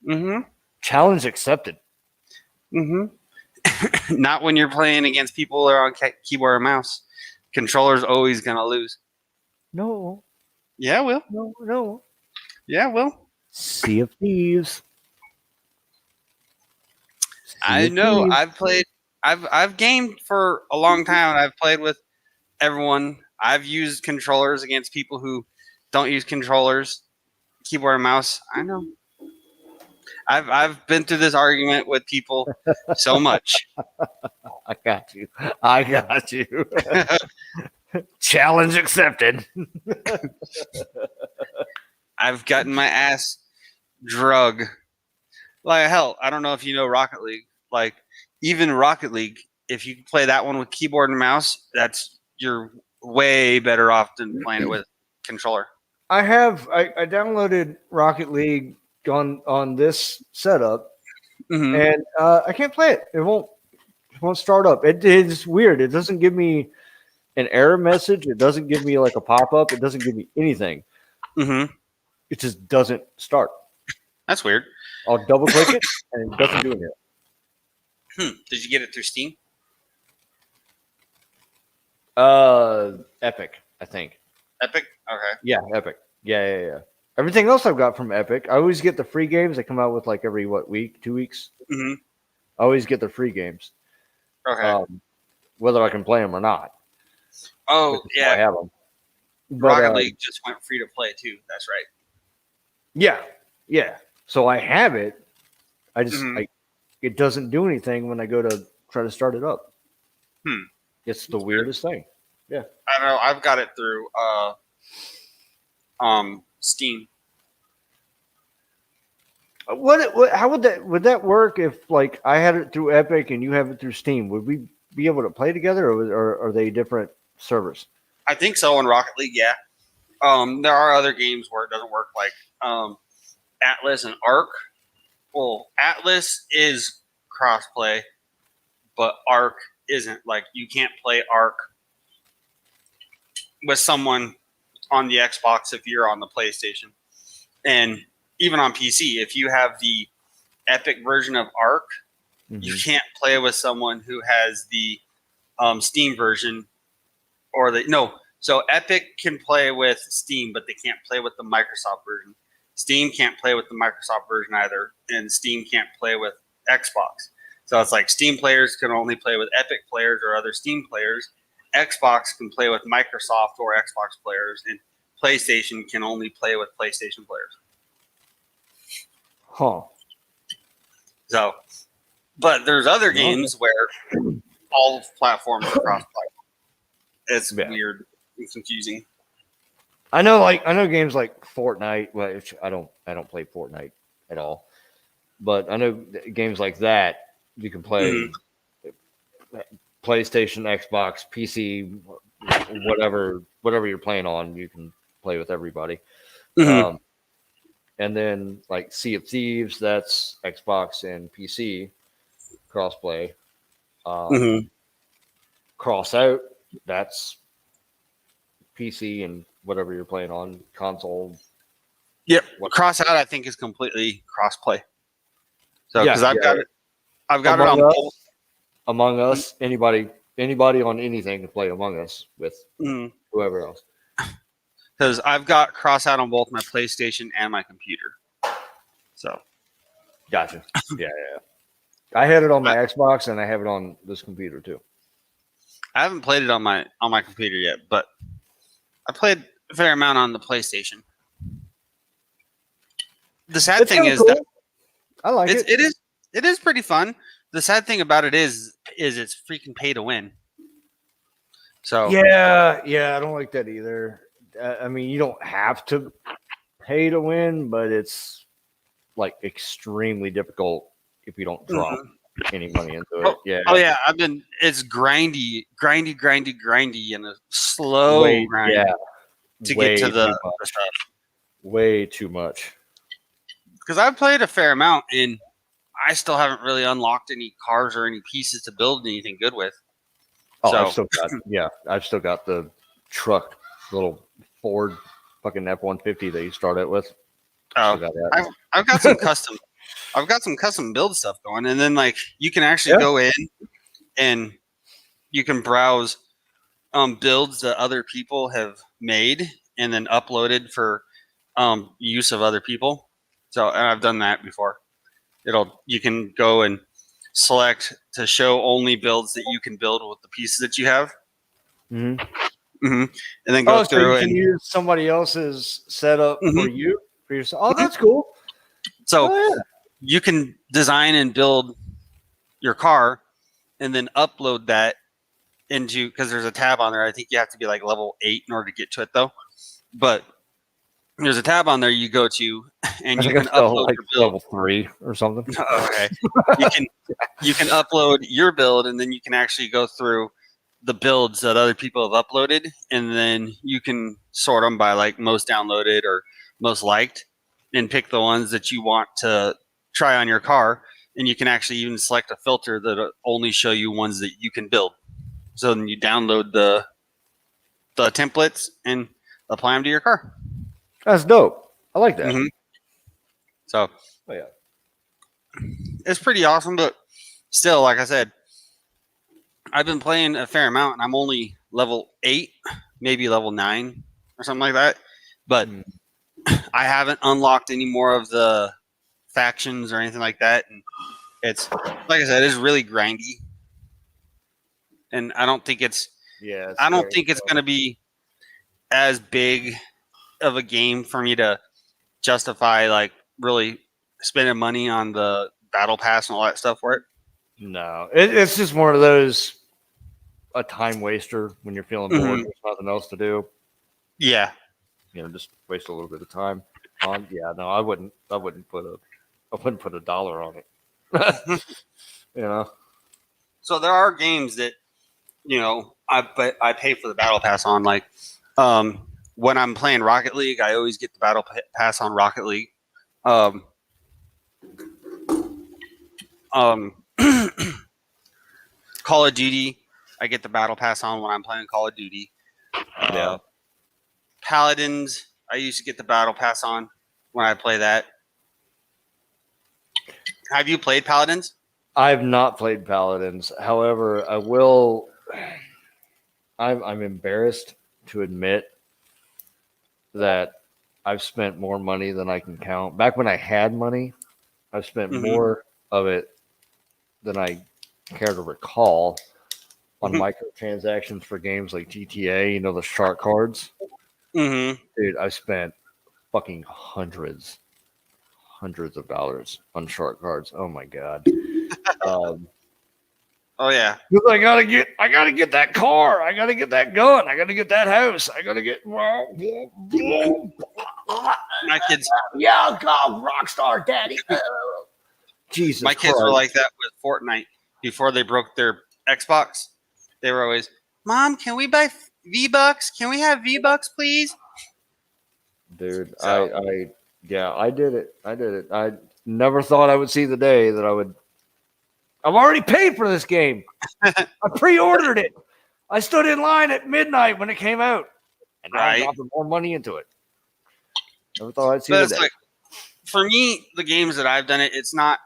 Mm-hmm.
Challenge accepted.
Mm-hmm. Not when you're playing against people that are on keyboard and mouse. Controller's always gonna lose.
No,
Yeah, will.
no.
Yeah, will.
Sea of Thieves.
I know. I've gamed for a long time, and I've played with everyone. I've used controllers against people who don't use controllers, keyboard and mouse. I know. I've been through this argument with people so much.
I got you. I got you. Challenge accepted.
I've gotten my ass drug. Like hell, I don't know if you know Rocket League. Like even Rocket League, if you play that one with keyboard and mouse, you're way better off than playing it with controller.
I downloaded Rocket League on this setup,
Mm-hmm.
and I can't play it. It won't start up. It's weird. It doesn't give me an error message. It doesn't give me like a pop up. It doesn't give me anything.
Mm-hmm.
It just doesn't start.
That's weird.
I'll double click it, and it doesn't do anything.
Did you get it through Steam?
Epic, I think.
Epic? Okay.
Yeah, Epic. Yeah. Everything else I've got from Epic. I always get the free games. They come out with like every week, 2 weeks.
Mm-hmm.
I always get the free games,
Okay.
whether I can play them or not.
Oh,
I
yeah.
have them. But,
Rocket League just went free to play too. That's right.
Yeah. So I have it. I just
Mhm.
it doesn't do anything when I go to try to start it up. It's the weirdest thing.
I don't know. I've got it through Steam.
How would that work if like I had it through Epic and you have it through Steam? Would we be able to play together, or are they different servers?
I think so in Rocket League, yeah. There are other games where it doesn't work, like Atlas and Arc. Well, Atlas is crossplay, but Arc isn't. Like you can't play Arc with someone on the Xbox if you're on the PlayStation, and even on PC, if you have the Epic version of Arc, you can't play with someone who has the Steam version or the no. So Epic can play with Steam, but they can't play with the Microsoft version. Steam can't play with the Microsoft version either, and Steam can't play with Xbox. So it's like Steam players can only play with Epic players or other Steam players. Xbox can play with Microsoft or Xbox players, and PlayStation can only play with PlayStation players.
Huh.
So, but there's other games where all platforms are cross-platform. It's weird and confusing.
I know games like Fortnite, which I don't play Fortnite at all, but I know games like that you can play PlayStation, Xbox, PC, whatever you're playing on, you can play with everybody. And then like Sea of Thieves, that's Xbox and PC crossplay. Cross Out, that's PC and whatever you're playing on console.
Yep, Cross Out I think is completely crossplay. So because I've got it on both.
Among Us, anybody on anything can play Among Us with whoever else.
Because I've got Cross Out on both my PlayStation and my computer. So,
gotcha. Yeah. I had it on my Xbox and I have it on this computer too.
I haven't played it on my computer yet, but I played a fair amount on the PlayStation. The sad thing is that
I like it.
It is pretty fun. The sad thing about it is it's freaking pay to win. So
yeah, I don't like that either. I mean, you don't have to pay to win, but it's like extremely difficult if you don't drop any money into it.
Oh,
Yeah.
oh yeah, it's grindy, and a slow
Way,
grind
yeah.
to
Way
get to the
too much.
stuff.
Way too much.
Because I've played a fair amount, and I still haven't really unlocked any cars or any pieces to build anything good with.
Oh,
So-
I've still got the truck, little Ford fucking F-150 that you start it with.
Oh,
Still got that.
I've got some custom. I've got some custom build stuff going, and then like you can actually go in and you can browse builds that other people have made and then uploaded for use of other people. So and I've done that before. You can go and select to show only builds that you can build with the pieces that you have,
Mhm.
and then go
So
through
you can
and
use somebody else's setup for
Mhm.
you, for yourself. Oh, that's cool.
so
Oh, yeah.
you can design and build your car and then upload that into because there's a tab on there. I think you have to be like level 8 in order to get to it though. But there's a tab on there you go to and
I
you
think
can
I'm still
upload
like
your build.
level 3 or something.
Okay. You can upload your build and then you can actually go through the builds that other people have uploaded and then you can sort them by like most downloaded or most liked and pick the ones that you want to try on your car and you can actually even select a filter that only show you ones that you can build. So then you download the templates and apply them to your car.
That's dope. I like that.
Mhm. So
Oh, yeah.
it's pretty awesome, but still, like I said, I've been playing a fair amount and I'm only level 8, maybe level 9 or something like that. But
Mm.
I haven't unlocked any more of the factions or anything like that. And it's, like I said, it's really grindy. And I don't think it's
Yeah.
going to be as big of a game for me to justify like really spending money on the battle pass and all that stuff for it.
No, it's just one of those a time waster when you're feeling bored.
Mhm.
There's nothing else to do.
Yeah.
Just waste a little bit of time on. Yeah, no, I wouldn't put $1 on it.
So there are games that I pay for the battle pass on. Like when I'm playing Rocket League, I always get the battle pass on Rocket League. Call of Duty, I get the battle pass on when I'm playing Call of Duty.
Yeah.
Paladins, I used to get the battle pass on when I play that. Have you played Paladins?
I've not played Paladins. However, I will. I'm embarrassed to admit that I've spent more money than I can count. Back when I had money, I've spent more of it than I care to recall on microtransactions for games like GTA, the shark cards.
Mm-hmm.
Dude, I spent fucking hundreds of dollars on shark cards. Oh my god.
Oh yeah.
I gotta get that car. I gotta get that gun. I gotta get that house. I gotta get
My kids
yeah, go Rockstar Daddy. Jesus,
My kids
Christ.
were like that with Fortnite before they broke their Xbox. They were always, "Mom, can we buy V-Bucks? Can we have V-Bucks, please?"
Dude,
So-
I did it. I never thought I would see the day that I've already paid for this game. I pre-ordered it. I stood in line at midnight when it came out, and now I'm
Right.
dropping more money into it. Never thought I'd see
But
the
it's
day.
like, for me, the games that I've done it's not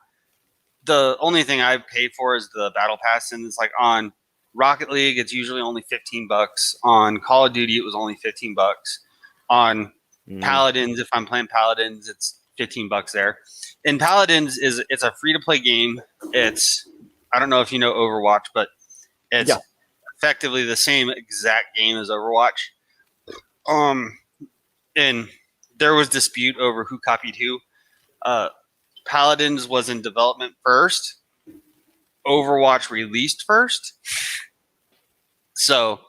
the only thing I've paid for is the battle pass, and it's like on Rocket League, it's usually only $15. On Call of Duty, it was only $15. On Paladins, if I'm playing Paladins, it's $15 there. And Paladins it's a free to play game. I don't know if you know Overwatch, but it's effectively the same exact game as Overwatch. And there was dispute over who copied who. Paladins was in development first. Overwatch released first. So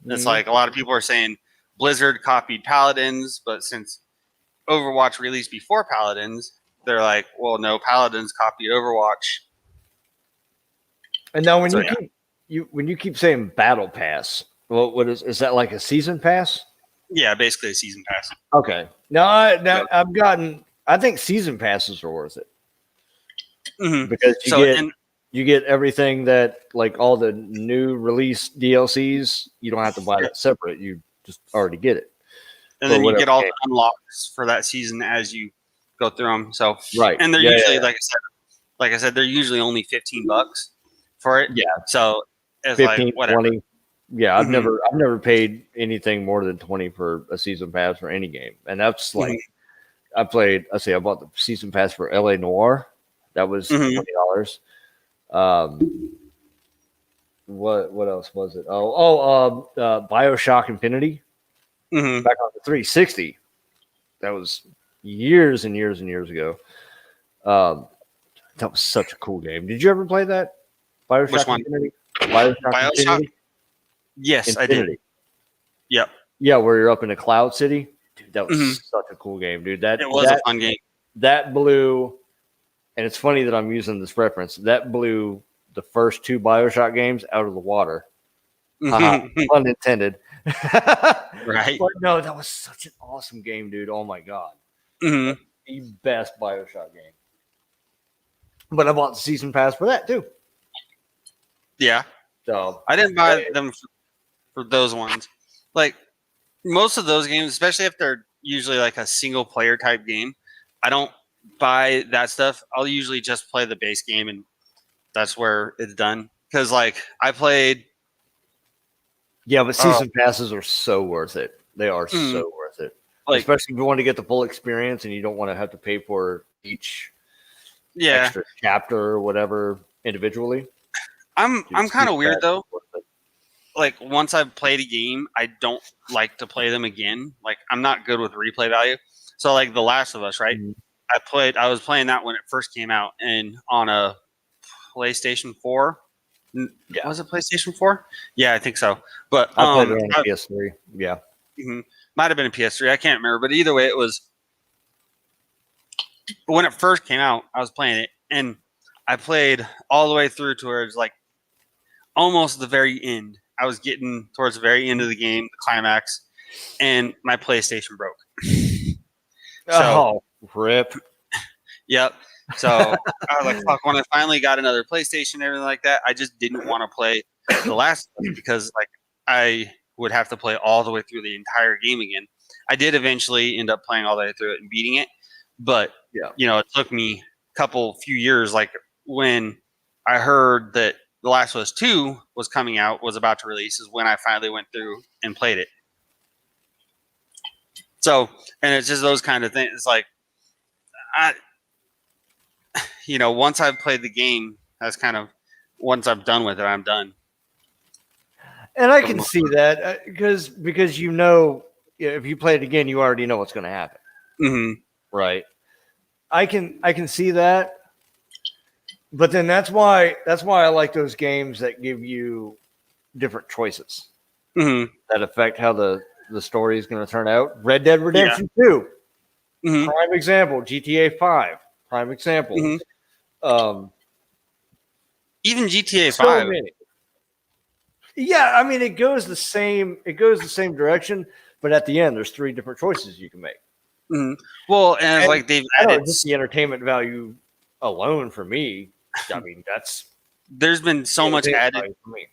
it's like a lot of people are saying Blizzard copied Paladins, but since Overwatch released before Paladins, they're like, well, no, Paladins copied Overwatch.
And now when
So,
when you keep saying battle pass, what is that like a season pass?
Yeah, basically a season pass.
Okay. I think season passes are worth it because
So
you get everything that like all the new release DLCs. You don't have to buy that separate. You just already get it.
and then you get all the unlocks for that season as you go through them. So
right,
and they're usually like I said, they're usually only $15 for it.
Yeah.
So it's
15,
like whatever.
20. Yeah, I've
Mhm.
never paid anything more than 20 for a season pass for any game, and that's like I bought the season pass for LA Noir. That was $20. What else was it? BioShock Infinity back on the 360. That was years and years and years ago. That was such a cool game. Did you ever play that? BioShock
Which one?
Infinity? BioShock Infinity?
Yes,
Infinity.
I did. Yep.
Yeah, where you're up in a cloud city. Dude, that was such a cool game, dude.
It was a fun game.
That blew, and it's funny that I'm using this reference. That blew the first 2 BioShock games out of the water. Pun intended.
Right.
But no, that was such an awesome game, dude. Oh my god. The best BioShock game. But I bought the season pass for that too.
Yeah.
So
I didn't buy them for those ones. Like most of those games, especially if they're usually like a single player type game, I don't buy that stuff. I'll usually just play the base game and that's where it's done. Because like I played.
Yeah, but season passes are so worth it. They are so worth it. Like, especially if you want to get the full experience and you don't want to have to pay for each extra chapter or whatever individually.
I'm kind of weird though. Like once I've played a game, I don't like to play them again. Like I'm not good with replay value. So like The Last of Us, right? I was playing that when it first came out and on a PlayStation 4. Yeah. Was it PlayStation 4? Yeah, I think so. But
I played it on PS3. Yeah.
Might have been a PS3. I can't remember. But either way, it was when it first came out, I was playing it and I played all the way through towards like almost the very end. I was getting towards the very end of the game, the climax, and my PlayStation broke.
Rip.
Yep. So I was like, fuck, when I finally got another PlayStation and everything like that, I just didn't want to play The Last of Us because like I would have to play all the way through the entire game again. I did eventually end up playing all the way through it and beating it, but it took me a few years. Like when I heard that The Last of Us 2 was coming out, was about to release, is when I finally went through and played it. So, and it's just those kind of things. It's like, once I've played the game, that's kind of, once I'm done with it, I'm done.
And I can see that because if you play it again, you already know what's going to happen. Right. I can see that. But then that's why I like those games that give you different choices that affect how the story is going to turn out. Red Dead Redemption 2, prime example. GTA 5, prime example.
Even GTA 5.
Yeah, I mean it goes the same direction, but at the end there's 3 different choices you can make.
Well, and like they've added
just the entertainment value alone for me. I mean,
there's been so much added for me.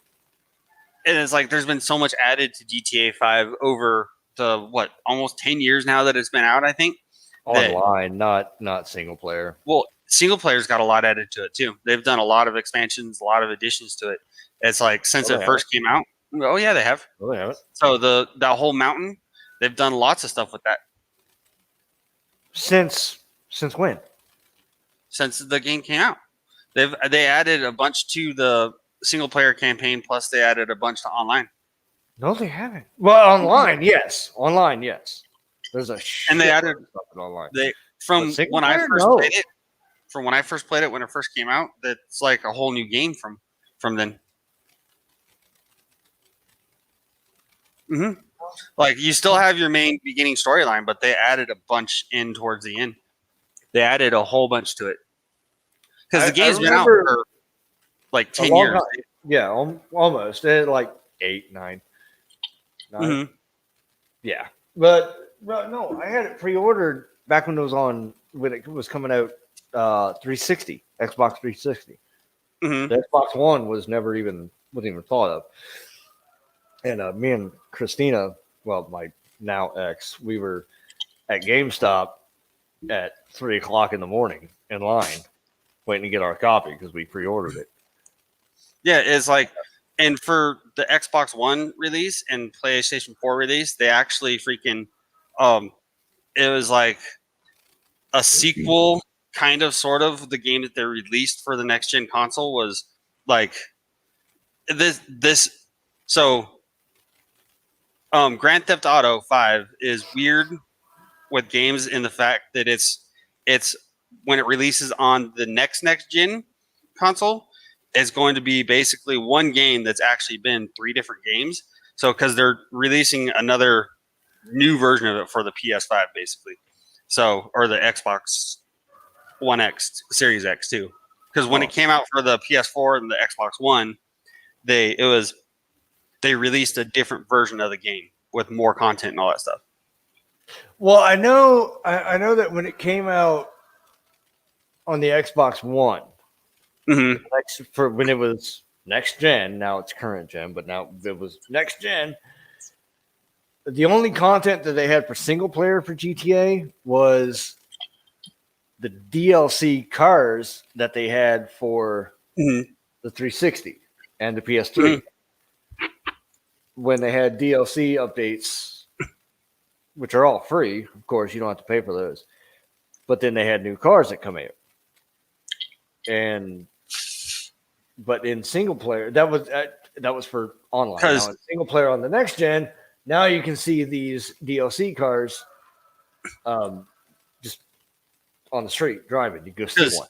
And it's like there's been so much added to GTA 5 over the almost 10 years now that it's been out, I think.
Online, not single player.
Well, single player's got a lot added to it too. They've done a lot of expansions, a lot of additions to it. It's like since it first came out. Oh yeah, they have.
Oh, they have it.
So that whole mountain, they've done lots of stuff with that.
Since when?
Since the game came out. They added a bunch to the single player campaign, plus they added a bunch to online.
No, they haven't. Well, online, yes. Online, yes. There's a
and they added
stuff online.
From when I first played it. From when I first played it when it first came out, that's like a whole new game from then. Like you still have your main beginning storyline, but they added a bunch in towards the end. They added a whole bunch to it because the game's been out
remember
for like
a
10
long
years.
time. Yeah, almost. They had like 8, 9.
Mhm.
Yeah, but no, I had it pre-ordered back when it was coming out. 360, Xbox 360.
Mhm.
The Xbox One wasn't even thought of. And me and Christina, well, my now ex, we were at GameStop at 3 o'clock in the morning in line, waiting to get our copy because we pre-ordered it.
Yeah, it's like, and for the Xbox One release and PlayStation 4 release, they actually freaking, it was like a sequel, kind of, sort of. The game that they released for the next gen console was like this. So, Grand Theft Auto 5 is weird with games in the fact that it's when it releases on the next gen console, it's going to be basically one game that's actually been 3 different games. So because they're releasing another new version of it for the PS5 basically, so or the Xbox One X, Series X too. Because when it came out for the PS4 and the Xbox One, they released a different version of the game with more content and all that stuff.
Well, I know that when it came out on the Xbox One,
Mm-hmm.
when it was next gen, now it's current gen, but now it was next gen. The only content that they had for single player for GTA was the DLC cars that they had for
Mm-hmm.
the 360 and the PS3.
Mm-hmm.
When they had DLC updates, which are all free, of course, you don't have to pay for those. But then they had new cars that come out. But in single player, that was for online. Now in single player on the next gen, now you can see these DLC cars, just on the street driving. You go see one.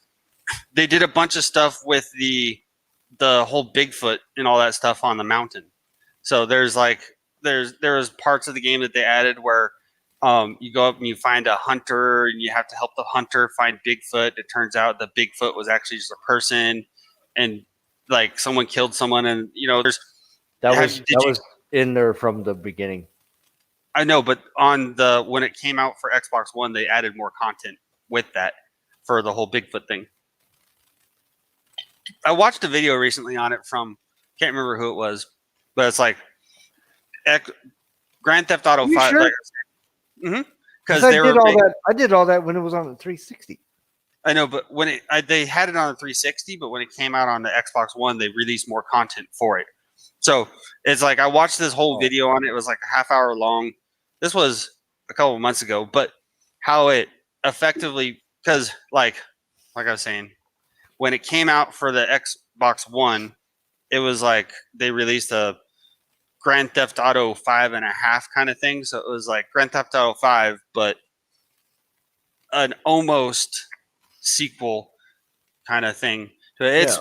They did a bunch of stuff with the whole Bigfoot and all that stuff on the mountain. So there was parts of the game that they added where you go up and you find a hunter and you have to help the hunter find Bigfoot. It turns out the Bigfoot was actually just a person, and like someone killed someone, and
that was in there from the beginning.
I know, but when it came out for Xbox One, they added more content with that for the whole Bigfoot thing. I watched a video recently on it from, can't remember who it was, but it's like Grand Theft Auto 5.
Sure?
Like, because
I did all that when it was on the 360.
I know, but when they had it on the 360, but when it came out on the Xbox One, they released more content for it. So it's like I watched this whole video on it. It was like a half hour long. This was a couple of months ago, but how it effectively, because like I was saying, when it came out for the Xbox One, it was like they released a Grand Theft Auto 5.5 kind of thing. So it was like Grand Theft Auto 5, but an almost sequel kind of thing. So it's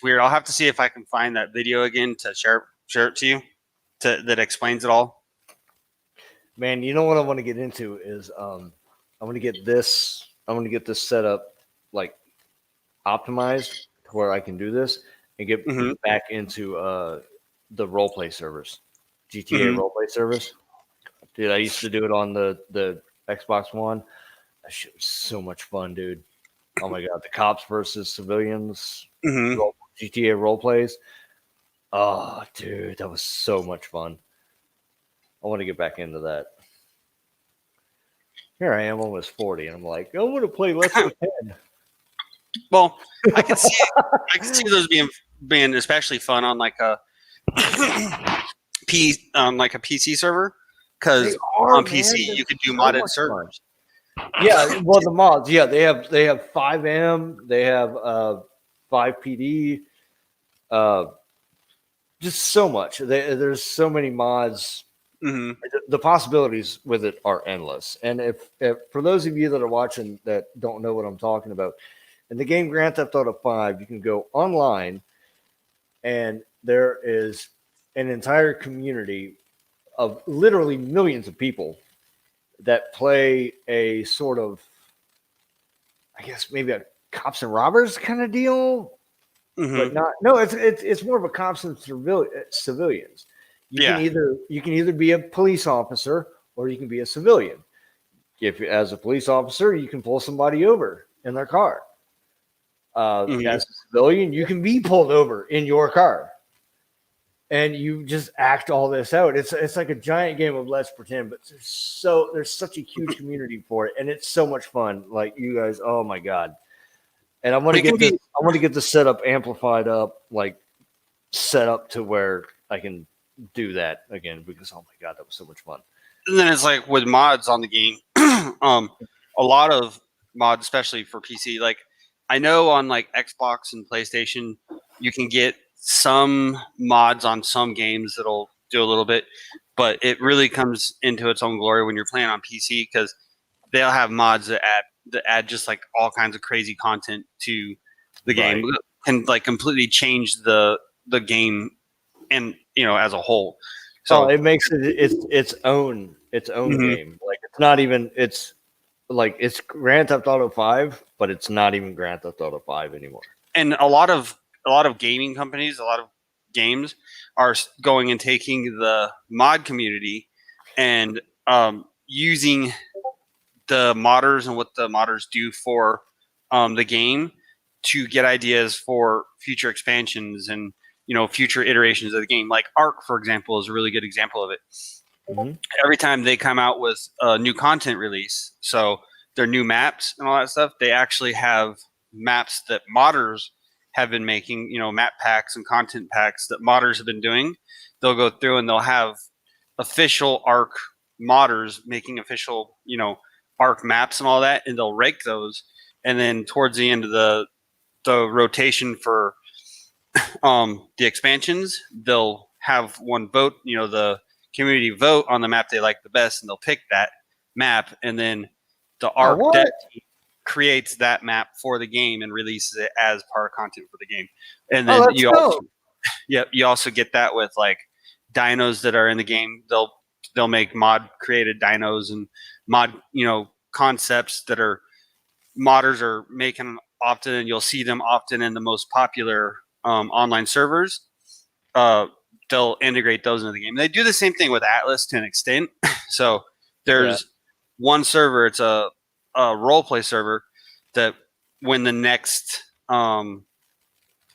weird. I'll have to see if I can find that video again to share it to you that explains it all.
Man, you know what I want to get into is I want to get this set up like optimized to where I can do this and get back into the roleplay servers, GTA roleplay servers. Dude, I used to do it on the Xbox One. That shit was so much fun, dude. Oh my god, the cops versus civilians, GTA roleplays. Oh, dude, that was so much fun. I want to get back into that. Here I am, almost 40, and I'm like, I want to play Left 4 10.
Well, I can see those being especially fun on like a PC server, because on PC you can do modded servers.
Yeah, well, the mods, they have 5M, they have 5PD, just so much. There's so many mods. The possibilities with it are endless. And if for those of you that are watching that don't know what I'm talking about, in the game Grand Theft Auto 5, you can go online, and there is an entire community of literally millions of people that play a sort of I guess maybe a cops and robbers kind of deal,
Mhm.
but not. No, it's more of a cops and civilians. You
Yeah.
can either be a police officer or you can be a civilian. If as a police officer, you can pull somebody over in their car.
Mhm.
As a civilian, you can be pulled over in your car, and you just act all this out. It's like a giant game of Let's Pretend, but there's such a huge community for it, and it's so much fun. Like you guys, oh my god! And I want to
It can
get this.
be-
I want to get the setup amplified up, like set up to where I can do that again because oh my god, that was so much fun.
And then it's like with mods on the game, a lot of mods, especially for PC. Like I know on like Xbox and PlayStation, you can get some mods on some games that'll do a little bit, but it really comes into its own glory when you're playing on PC because they'll have mods that add just like all kinds of crazy content to the game
Right.
and like completely change the game and as a whole.
So
So
it makes its own
Mhm.
game. Like it's not even it's like it's Grand Theft Auto 5, but it's not even Grand Theft Auto 5 anymore.
and a lot of gaming companies, a lot of games are going and taking the mod community and using the modders and what the modders do for the game to get ideas for future expansions and future iterations of the game. Like Ark, for example, is a really good example of it.
Mhm.
Every time they come out with a new content release, so their new maps and all that stuff, they actually have maps that modders have been making, map packs and content packs that modders have been doing. They'll go through and they'll have official Arc modders making official, Arc maps and all that, and they'll rake those. And then towards the end of the rotation for the expansions, they'll have one vote, the community vote on the map they like the best, and they'll pick that map, and then the Arc
what?
dev creates that map for the game and releases it as part of content for the game. And then
Let's go.
you also get that with like dinos that are in the game. They'll make mod created dinos and mod concepts that are modders are making often, and you'll see them often in the most popular online servers. They'll integrate those into the game. They do the same thing with Atlas to an extent. So there's one server, it's a role play server that when the next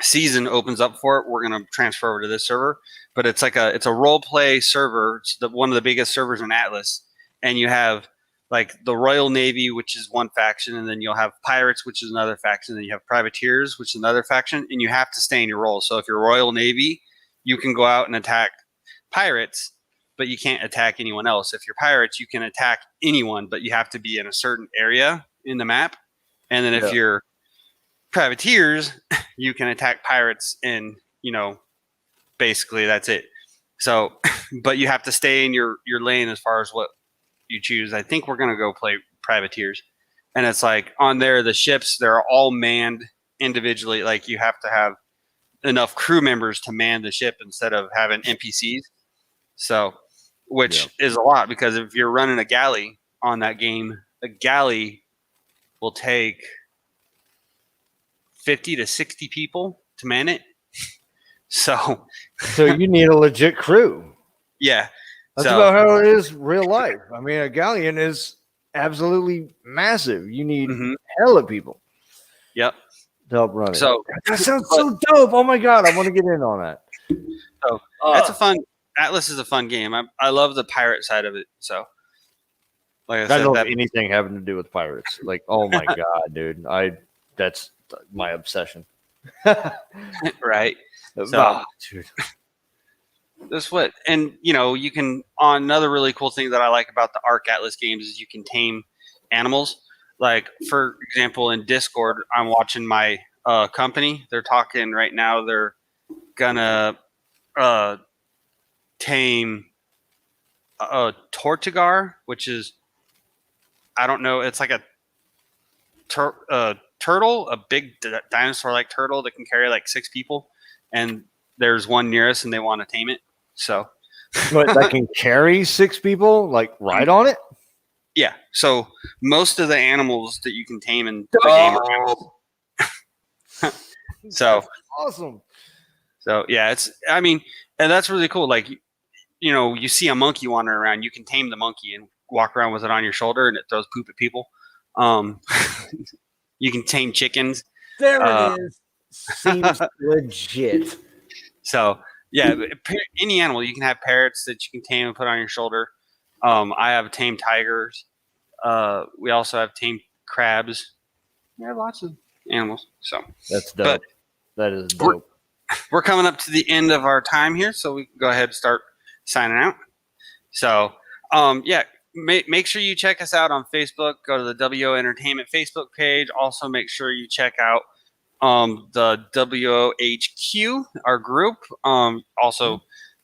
season opens up for it, we're going to transfer over to this server. But it's a role play server. It's one of the biggest servers in Atlas, and you have like the Royal Navy, which is one faction, and then you'll have pirates, which is another faction, and then you have privateers, which is another faction, and you have to stay in your role. So if you're Royal Navy, you can go out and attack pirates, but you can't attack anyone else. If you're pirates, you can attack anyone, but you have to be in a certain area in the map. And then if you're privateers, you can attack pirates, and basically that's it. So, but you have to stay in your lane as far as what you choose. I think we're gonna go play privateers, and it's like on there the ships, they're all manned individually. Like you have to have enough crew members to man the ship instead of having NPCs. So, which is a lot, because if you're running a galley on that game, a galley will take 50 to 60 people to man it. So
you need a legit crew.
yeah,
That's
so,
about how it is real life. I mean, a galleon is absolutely massive. You need hella people.
Yep.
To help run it.
So
that sounds so dope. Oh my god, I want to get in on that.
So that's a fun. Atlas is a fun game. I love the pirate side of it. So, like I said,
love anything having to do with pirates. Like, oh my god, dude, that's my obsession.
Right. So,
dude.
That's what, and you can. On another really cool thing that I like about the Arc Atlas games is you can tame animals. Like for example, in Discord, I'm watching my company. They're talking right now. They're gonna tame a Tortugar, which is, I don't know. It's like a turtle, a big dinosaur-like turtle that can carry like 6 people, and there's one near us, and they want to tame it. So,
But that can carry 6 people, like ride on it.
Yeah. So most of the animals that you can tame in the game are so
That's awesome.
so yeah, I mean, and that's really cool. Like you see a monkey wandering around, you can tame the monkey and walk around with it on your shoulder, and it throws poop at people. Um, you can tame chickens.
There it is. Seems legit.
So yeah, any animal you can have parrots that you can tame and put on your shoulder. I have tamed tigers. We also have tamed crabs. We have lots of animals. So
That's
but
dope. That is dope.
we're coming up to the end of our time here, so we can go ahead and start signing out. So yeah, make sure you check us out on Facebook. Go to the WO Entertainment Facebook page. Also, make sure you check out the WOHQ, our group. Also,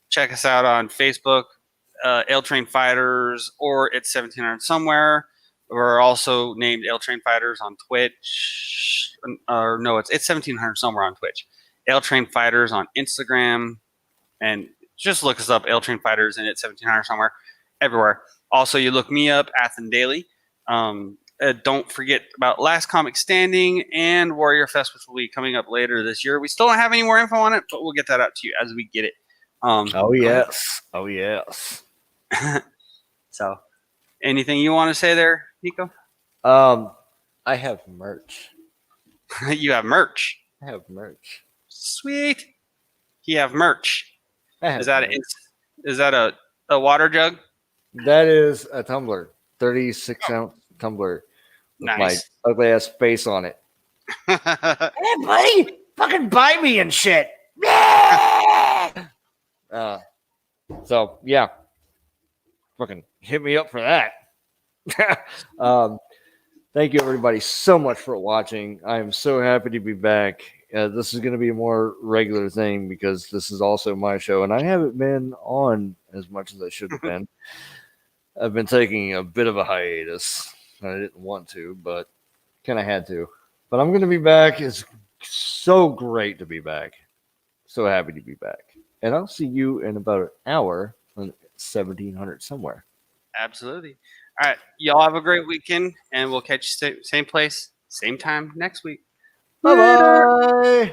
check us out on Facebook, L Train Fighters, or it's 1700 somewhere. We're also named L Train Fighters on Twitch. Or no, it's 1700 somewhere on Twitch. L Train Fighters on Instagram, and just look us up, L Train Fighters, and it's 1700 somewhere, everywhere. Also, you look me up, Athen Daily. Don't forget about Last Comic Standing and Warrior Fest, which will be coming up later this year. We still don't have any more info on it, but we'll get that out to you as we get it.
Oh yes. Oh yes.
So, anything you want to say there, Niko?
I have merch.
You have merch.
I have merch.
Sweet. You have merch.
I have
Is that
merch.
is that a water jug?
That is a tumbler, 36-ounce tumbler with
Nice.
my ugly ass face on it. Hey, buddy, fucking buy me and shit. So yeah, fucking hit me up for that. Thank you everybody so much for watching. I am so happy to be back. This is going to be a more regular thing because this is also my show, and I haven't been on as much as I should have been. I've been taking a bit of a hiatus. I didn't want to, but kind of had to. But I'm going to be back. It's so great to be back. So happy to be back. And I'll see you in about an hour on 1700 somewhere.
Absolutely. All right. Y'all have a great weekend, and we'll catch you same place, same time next week.
Bye bye.